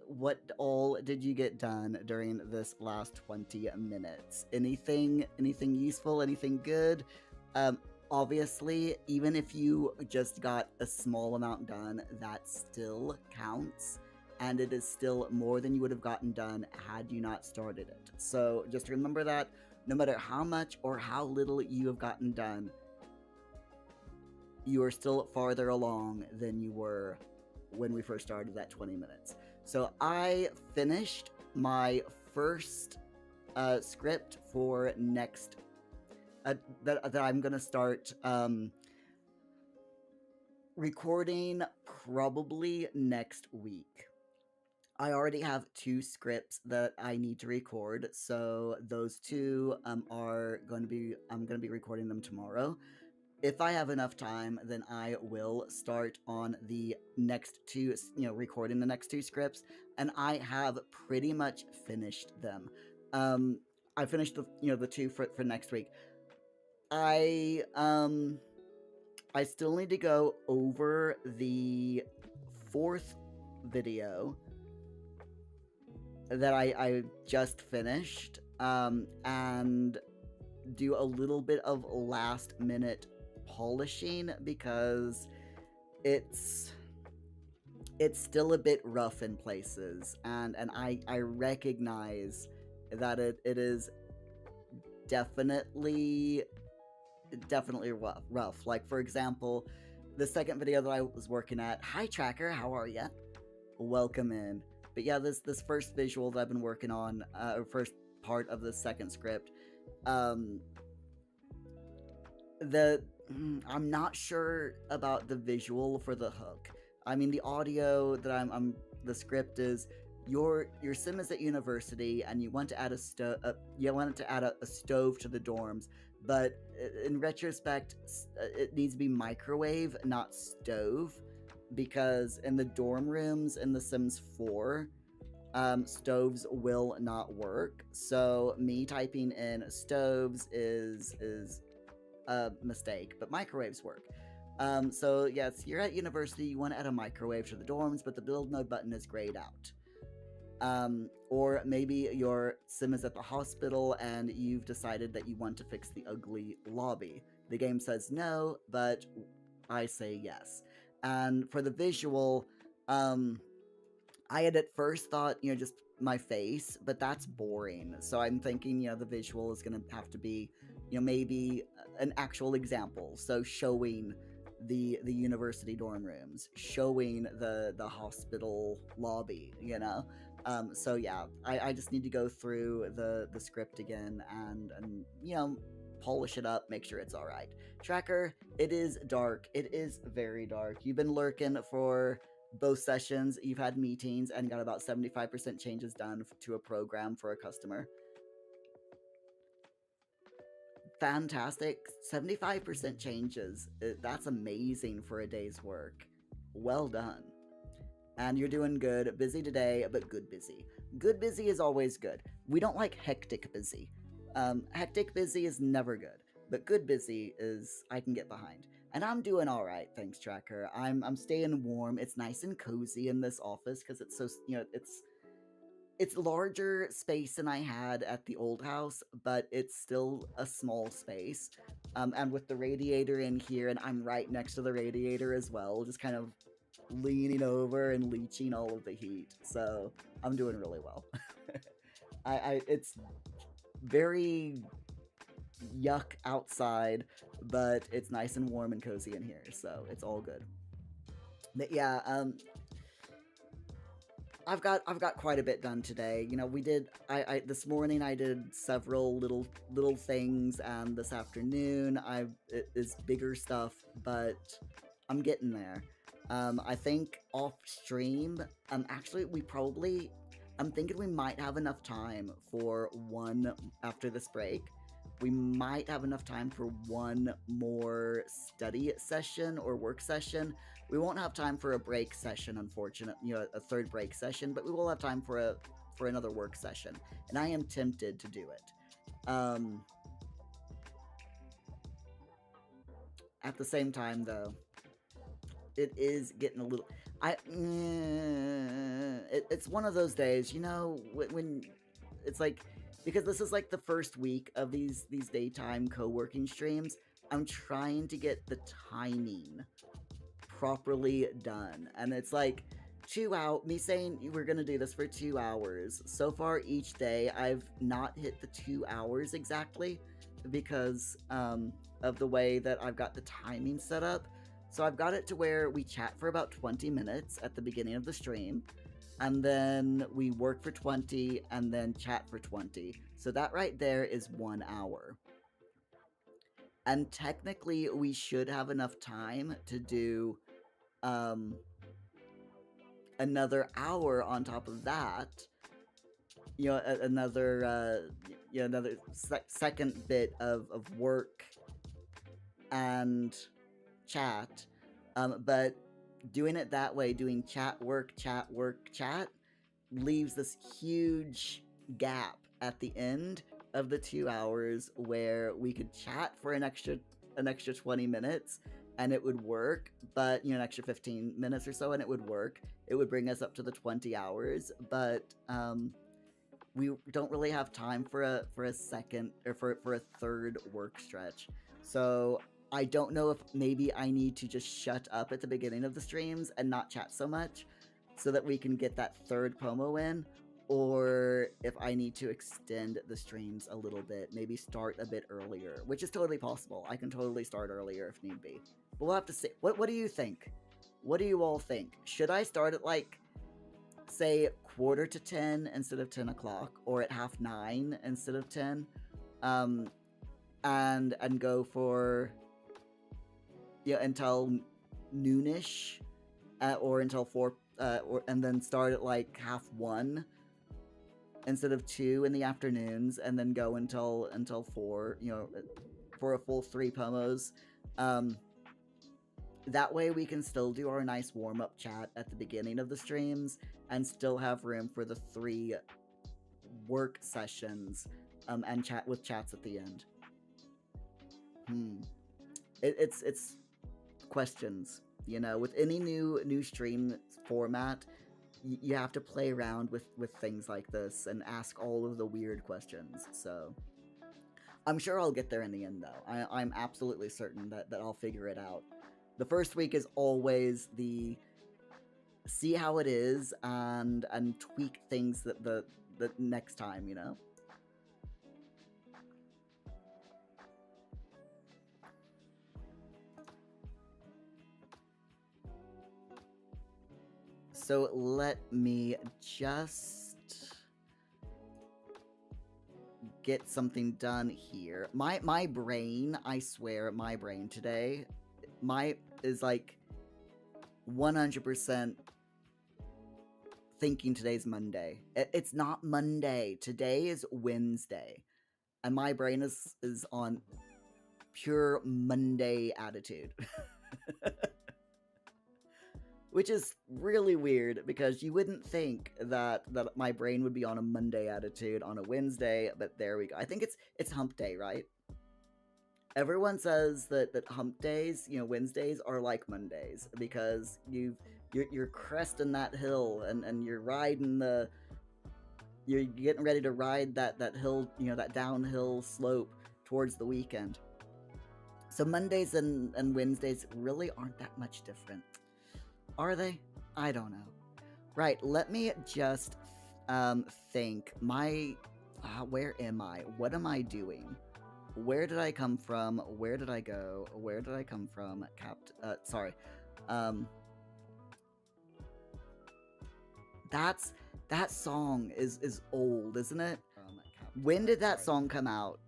what all did you get done during this last 20 minutes? Anything useful? Anything good? Um, Obviously, even if you just got a small amount done, that still counts, and it is still more than you would have gotten done had you not started it. So just remember that no matter how much or how little you have gotten done, you are still farther along than you were when we first started that 20 minutes. So I finished my first script for next that I'm gonna start recording probably next week. I already have two scripts that I need to record, so those two are going to be I'm going to be recording them tomorrow. If I have enough time, then I will start on the next two, recording the next two scripts, and I have pretty much finished them. I finished the two for next week. I still need to go over the fourth video that I just finished, and do a little bit of last minute polishing because it's still a bit rough in places, and I recognize that it is definitely rough. Like, for example, the second video that I was working at. Hi Tracker, how are ya? Welcome in. But yeah, this first visual that I've been working on, or first part of the second script, the I'm not sure about the visual for the hook. I mean, the audio that I'm the script is your sim is at university and you want to add a stove to the dorms, but in retrospect, it needs to be microwave, not stove, because in the dorm rooms in The Sims 4, stoves will not work. So me typing in stoves is a mistake, but microwaves work. So yes, you're at university, you want to add a microwave to the dorms, but the build mode button is grayed out. Or maybe your sim is at the hospital and you've decided that you want to fix the ugly lobby. The game says no, but I say yes. And for the visual, I had at first thought, just my face, but that's boring. So I'm thinking, the visual is going to have to be, maybe an actual example. So showing the university dorm rooms, showing the hospital lobby, So yeah, I just need to go through the script again and polish it up, make sure it's all right. Tracker, it is dark. It is very dark. You've been lurking for both sessions. You've had meetings and got about 75% changes done to a program for a customer. Fantastic. 75% changes. That's amazing for a day's work. Well done. And you're doing good. Busy today, but good busy. Good busy is always good. We don't like hectic busy. Hectic busy is never good, but good busy is I can get behind. And I'm doing all right, thanks, Tracker. I'm staying warm. It's nice and cozy in this office because it's so it's larger space than I had at the old house, but it's still a small space. And with the radiator in here, and I'm right next to the radiator as well, just kind of leaning over and leaching all of the heat. So I'm doing really well. It's very yuck outside, but it's nice and warm and cozy in here, so it's all good. But yeah, I've got quite a bit done today. You know, we did I this morning I did several little things, and this afternoon it is bigger stuff, but I'm getting there. I think off stream, actually we probably I'm thinking we might have enough time for one after this break. We might have enough time for one more study session or work session. We won't have time for a break session, unfortunately, a third break session, but we will have time for another work session, and I am tempted to do it. At the same time, though, it is getting a little. It's one of those days, when it's like, because this is like the first week of these daytime co-working streams. I'm trying to get the timing properly done, and it's like me saying we're gonna do this for 2 hours. So far each day, I've not hit the 2 hours exactly because of the way that I've got the timing set up. So I've got it to where we chat for about 20 minutes at the beginning of the stream, and then we work for 20, and then chat for 20. So that right there is 1 hour. And technically, we should have enough time to do another hour on top of that. Another second bit of work and chat. But doing it that way, doing chat, work, chat, leaves this huge gap at the end of the 2 hours where we could chat for an extra 20 minutes and it would work, but an extra 15 minutes or so and it would work. It would bring us up to the 20 hours, but we don't really have time for a second or for a third work stretch. So I don't know if maybe I need to just shut up at the beginning of the streams and not chat so much so that we can get that third promo in, or if I need to extend the streams a little bit, maybe start a bit earlier, which is totally possible. I can totally start earlier if need be. But we'll have to see. What do you think? What do you all think? Should I start at say 9:45 instead of 10 o'clock, or at 9:30 instead of 10, and go for until noonish, or until 4, and then start at 1:30 instead of 2 in the afternoons, and then go until 4, for a full 3 promos. That way we can still do our nice warm-up chat at the beginning of the streams and still have room for the 3 work sessions, and chats at the end. It's questions. With any new stream format, you have to play around with things like this and ask all of the weird questions. So I'm sure I'll get there in the end, though. I'm absolutely certain that I'll figure it out. The first week is always the see how it is and tweak things that the next time, So let me just get something done here. My brain, I swear, my brain today, is 100% thinking today's Monday. It's not Monday. Today is Wednesday. And my brain is on pure Monday attitude. Which is really weird, because you wouldn't think that my brain would be on a Monday attitude on a Wednesday, but there we go. I think it's hump day, right? Everyone says that hump days, Wednesdays are like Mondays, because you're cresting that hill and you're riding you're getting ready to ride that hill, that downhill slope towards the weekend. So Mondays and Wednesdays really aren't that much different. Are they? I don't know. Right, let me just think. Where am I? What am I doing? Where did I come from? Where did I go? Where did I come from? Sorry. that song is old, isn't it? When did that song come out?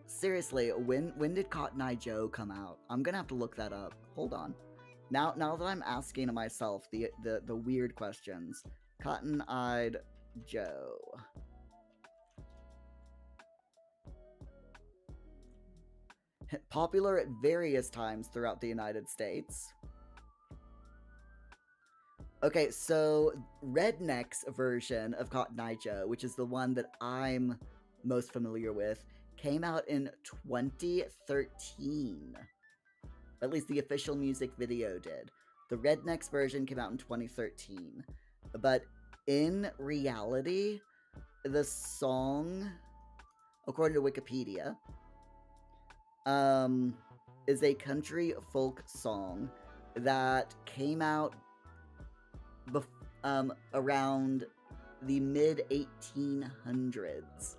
Seriously, when did Cotton Eye Joe come out? I'm gonna have to look that up. Hold on. Now that I'm asking myself the weird questions, Cotton Eyed Joe. Popular at various times throughout the United States. Okay, so Redneck's version of Cotton Eye Joe, which is the one that I'm most familiar with, came out in 2013. At least the official music video did. The Redneck's version came out in 2013. But in reality, the song, according to Wikipedia, is a country folk song that came out around the mid 1800s.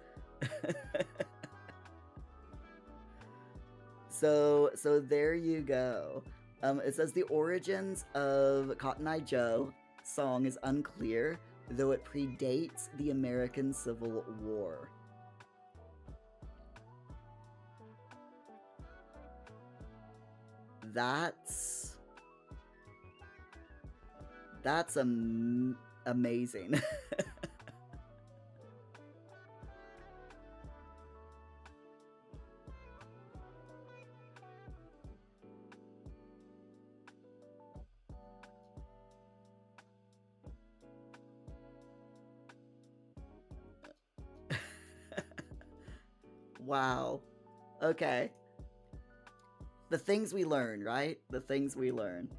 So there you go. It says the origins of Cotton Eye Joe song is unclear, though it predates the American Civil War. That's amazing. Wow. Okay. The things we learn, right? The things we learn.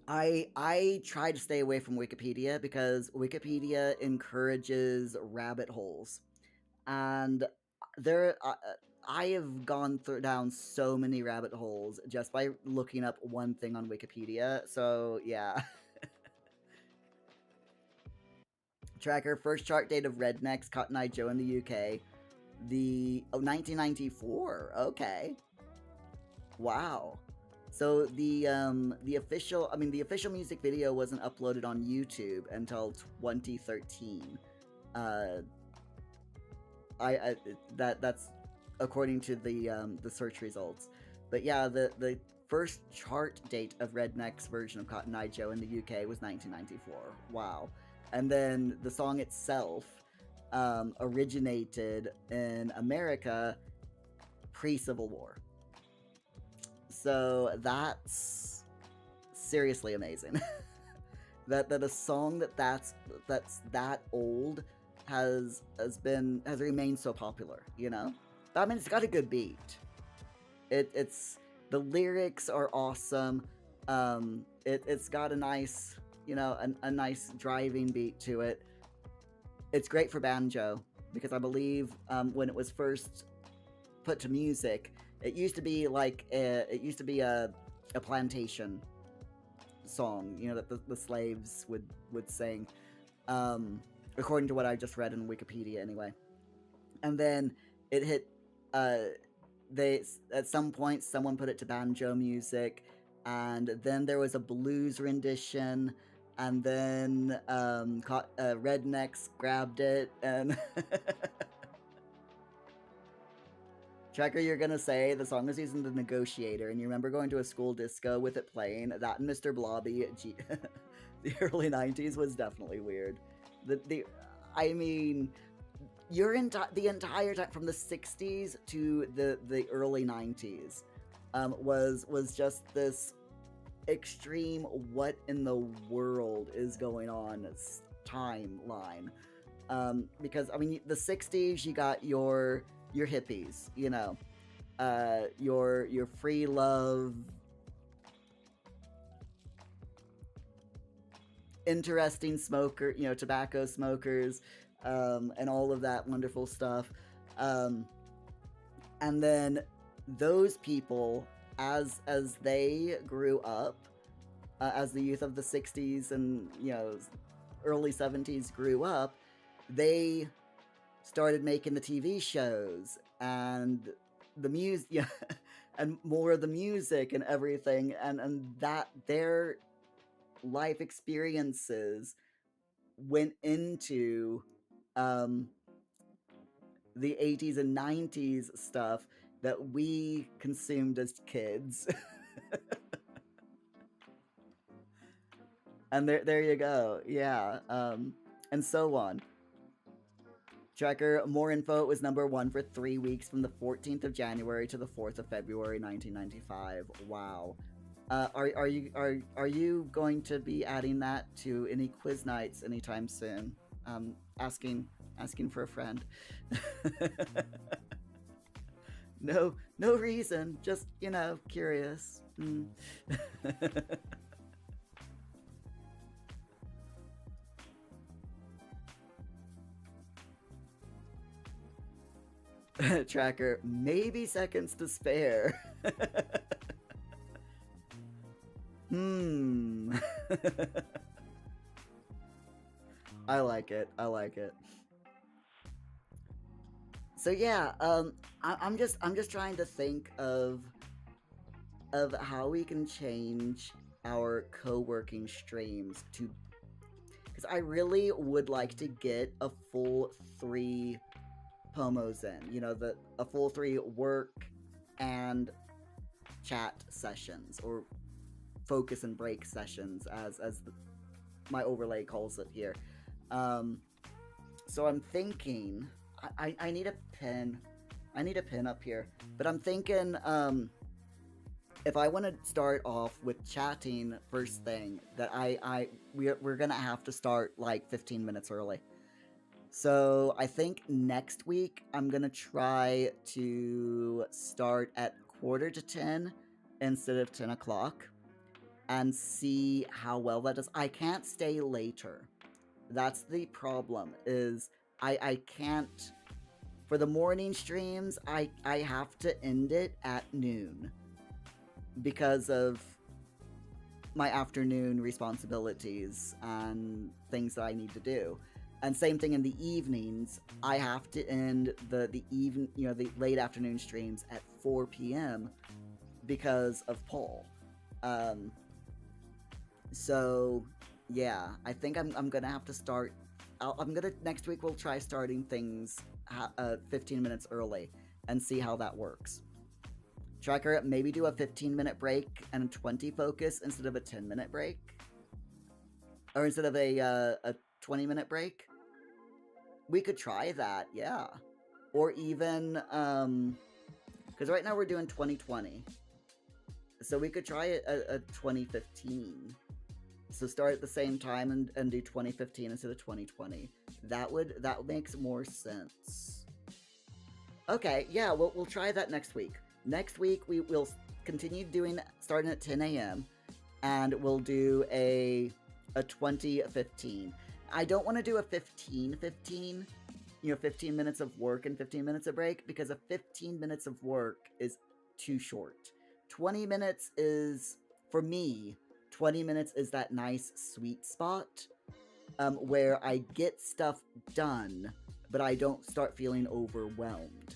I try to stay away from Wikipedia because Wikipedia encourages rabbit holes, and there I have gone down so many rabbit holes just by looking up one thing on Wikipedia. So yeah. Tracker, first chart date of Redneck's Cotton Eye Joe in the UK. 1994. Okay. Wow. So the official music video wasn't uploaded on YouTube until 2013. That's according to the search results. But yeah, the first chart date of Redneck's version of Cotton Eye Joe in the UK was 1994. Wow. And then the song itself originated in America pre-Civil War. So that's seriously amazing. that a song that's that old has remained so popular, you know? I mean, it's got a good beat. It's the lyrics are awesome. It's got a nice, a nice driving beat to it. It's great for banjo because I believe when it was first put to music, it used to be a plantation song, that the slaves would sing, according to what I just read in Wikipedia anyway. And then it hit, at some point someone put it to banjo music, and then there was a blues rendition, and then Rednecks grabbed it, and Tracker, you're gonna say the song was using The Negotiator, and you remember going to a school disco with it playing. That and Mr. Blobby, the early 90s was definitely weird. I mean, the entire time from the 60s to the early 90s was just this extreme what in the world is going on timeline. Because I mean, the 60s, you got your hippies, your free love, interesting smoker, tobacco smokers, and all of that wonderful stuff. And then those people, as they grew up, as the youth of the 60s and early 70s grew up, they started making the TV shows and the music, yeah, and more of the music and everything, and that their life experiences went into um the 80s and 90s stuff that we consumed as kids. And there you go. Yeah. And so on. Tracker, more info. It was #1 for 3 weeks from the 14th of January to the 4th of February 1995. Wow. Are you going to be adding that to any quiz nights anytime soon? Asking for a friend. No reason. Just curious. Tracker, maybe seconds to spare. I like it. I like it. So yeah, I'm just trying to think of how we can change our co-working streams to, because I really would like to get a full 3 pomos in. A full 3 work and chat sessions, or focus and break sessions, as my overlay calls it here. So I'm thinking I need a pen. I need a pen up here, but I'm thinking if I want to start off with chatting first thing, that we're gonna have to start like 15 minutes early. So I think next week I'm gonna try to start at 9:45 instead of 10 o'clock, and see how well that does. I can't stay later. That's the problem, is I can't, for the morning streams, I have to end it at noon because of my afternoon responsibilities and things that I need to do. And same thing in the evenings, I have to end the late afternoon streams at 4 p.m. because of Paul. So yeah, I think I'm gonna have to start. Next week we'll try starting things 15 minutes early and see how that works. Tracker, maybe do a 15-minute break and a 20 focus instead of a 10-minute break, or instead of a 20-minute break. We could try that, yeah. Or even because right now we're doing 2020, so we could try a 2015. So start at the same time and do 2015 instead of 2020. That makes more sense. Okay, yeah, we'll try that next week. Next week we'll continue doing starting at 10 a.m. and we'll do a 2015. I don't want to do a 15-15, 15 minutes of work and 15 minutes of break, because a 15 minutes of work is too short. 20 minutes is, for me, 20 minutes is that nice sweet spot where I get stuff done, but I don't start feeling overwhelmed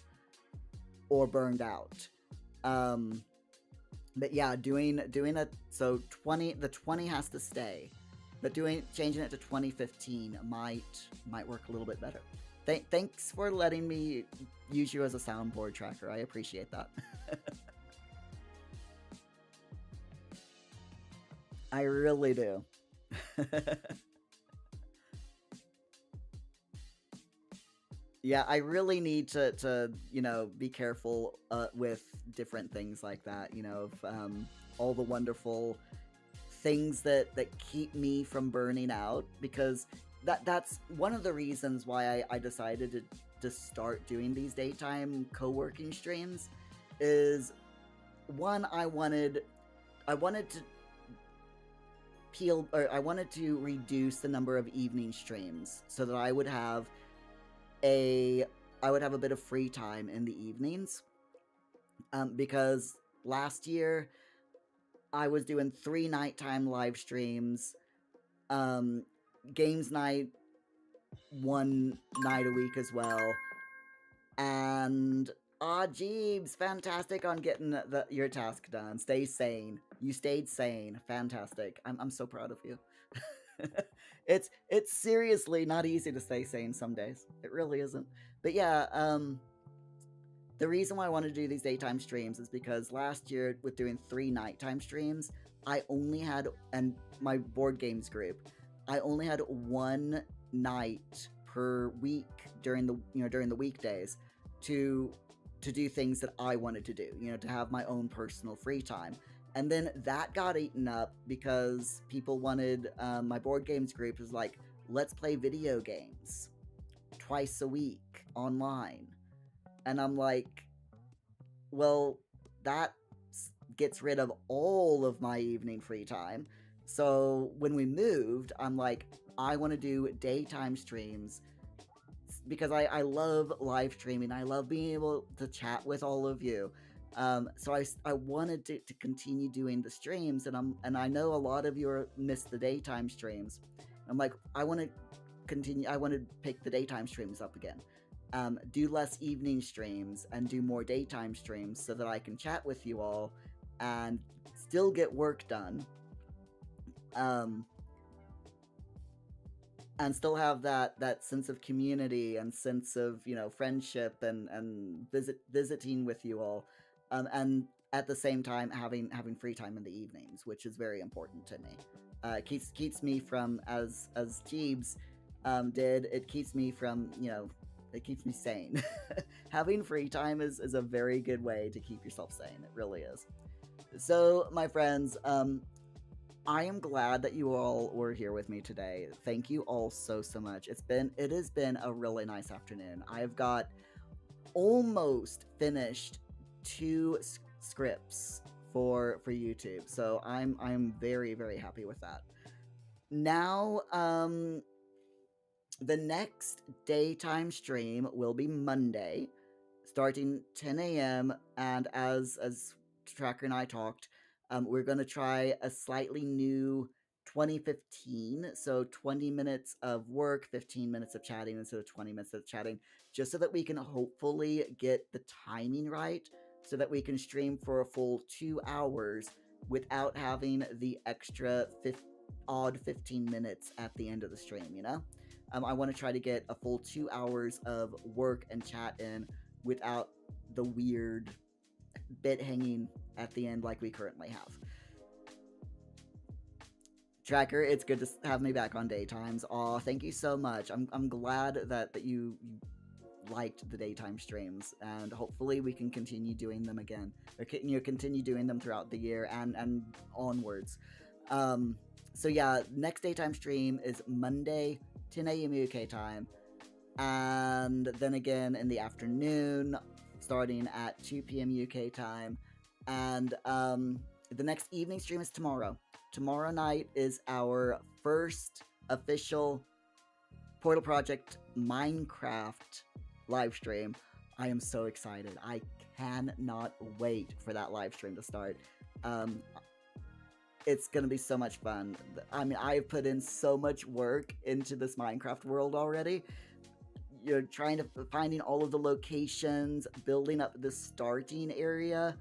or burned out. But yeah, doing so 20, the 20 has to stay, but changing it to 2015 might work a little bit better. Thanks for letting me use you as a soundboard, Tracker. I appreciate that. I really do. Yeah, I really need to be careful with different things like that, of all the wonderful things that keep me from burning out, because that's one of the reasons why I decided to start doing these daytime co-working streams. Is one, I wanted to reduce the number of evening streams so that I would have a bit of free time in the evenings, because last year I was doing 3 nighttime live streams, games night 1 night a week as well, and Ah, Jeebs, fantastic on getting your task done. Stay sane. You stayed sane. Fantastic. I'm so proud of you. It's seriously not easy to stay sane some days. It really isn't. But yeah, the reason why I want to do these daytime streams is because last year with doing 3 nighttime streams, I only had, and my board games group, I only had one night per week during the weekdays to do things that I wanted to do, to have my own personal free time. And then that got eaten up because people wanted, my board games group is like, let's play video games twice a week online. And I'm like, well, that gets rid of all of my evening free time. So when we moved, I'm like, I want to do daytime streams because I love live streaming. I love being able to chat with all of you. So I wanted to continue doing the streams, and I know a lot of you miss the daytime streams. I'm like, I want to continue. I want to pick the daytime streams up again. Do less evening streams and do more daytime streams so that I can chat with you all and still get work done. And still have that sense of community and sense of friendship and visiting with you all, and at the same time having free time in the evenings, which is very important to me. Keeps me from, as Jeebs did, it keeps me from it keeps me sane. Having free time is a very good way to keep yourself sane. It really is. So my friends, I am glad that you all were here with me today. Thank you all so much. It has been a really nice afternoon. I've got almost finished 2 scripts for YouTube, so I'm very, very happy with that. Now, the next daytime stream will be Monday, starting 10 a.m. And as Tracker and I talked, we're going to try a slightly new 2015. So 20 minutes of work, 15 minutes of chatting instead of 20 minutes of chatting, just so that we can hopefully get the timing right, so that we can stream for a full 2 hours without having the extra odd 15 minutes at the end of the stream, I want to try to get a full 2 hours of work and chat in without the weird bit hanging at the end like we currently have. Tracker, it's good to have me back on daytimes. Aw, thank you so much. I'm glad that you liked the daytime streams, and hopefully we can continue doing them again, or continue doing them throughout the year and onwards. So yeah, next daytime stream is Monday, 10 a.m. UK time, and then again in the afternoon, starting at 2 p.m. UK time, and the next evening stream is tomorrow. Tomorrow night is our first official Portal Project Minecraft live stream. I am so excited. I cannot wait for that live stream to start. It's gonna be so much fun. I mean, I've put in so much work into this Minecraft world already. You're finding all of the locations, building up the starting area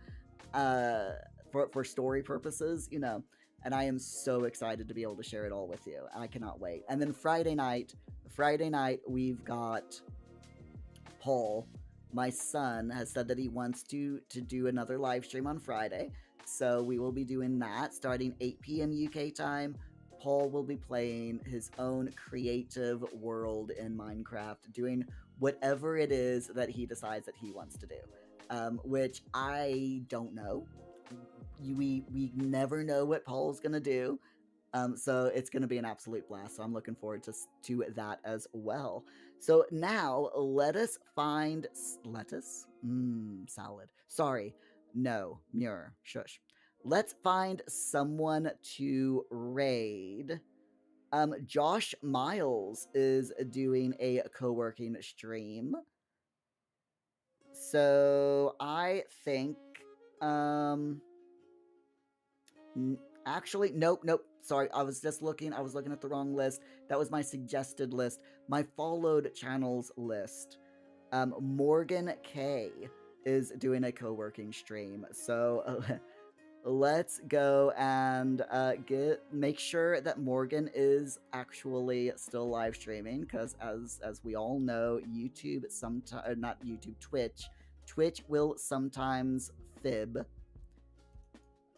for story purposes, and I am so excited to be able to share it all with you. I cannot wait. And then Friday night, we've got Paul, my son, has said that he wants to do another live stream on Friday. So we will be doing that starting 8 p.m. UK time. Paul will be playing his own creative world in Minecraft, doing whatever it is that he decides that he wants to do, which I don't know. We never know what Paul's gonna do, so it's gonna be an absolute blast. So I'm looking forward to that as well. So now let us find lettuce. Salad. Sorry, no, Muir. Shush. Let's find someone to raid. Josh Miles is doing a co-working stream. So I think, actually, nope. Sorry, I was looking at the wrong list. That was my suggested list. My followed channels list. Morgan K is doing a co-working stream. So let's go and make sure that Morgan is actually still live streaming, because as we all know, YouTube sometimes, not YouTube, Twitch will sometimes fib.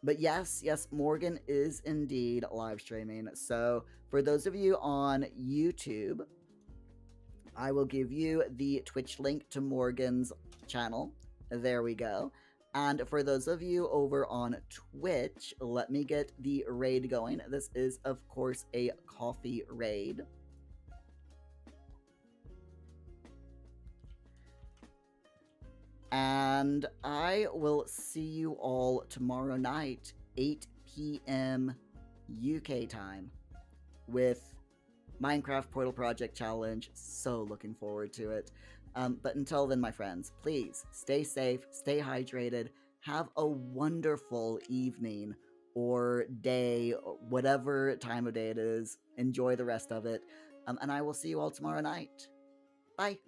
But yes, Morgan is indeed live streaming. So for those of you on YouTube, I will give you the Twitch link to Morgan's channel. There we go. And for those of you over on Twitch, let me get the raid going. This is, of course, a coffee raid. And I will see you all tomorrow night, 8 p.m. UK time, with Minecraft Portal Project Challenge. So looking forward to it. But until then, my friends, please stay safe, stay hydrated, have a wonderful evening or day, or whatever time of day it is. Enjoy the rest of it. And I will see you all tomorrow night. Bye.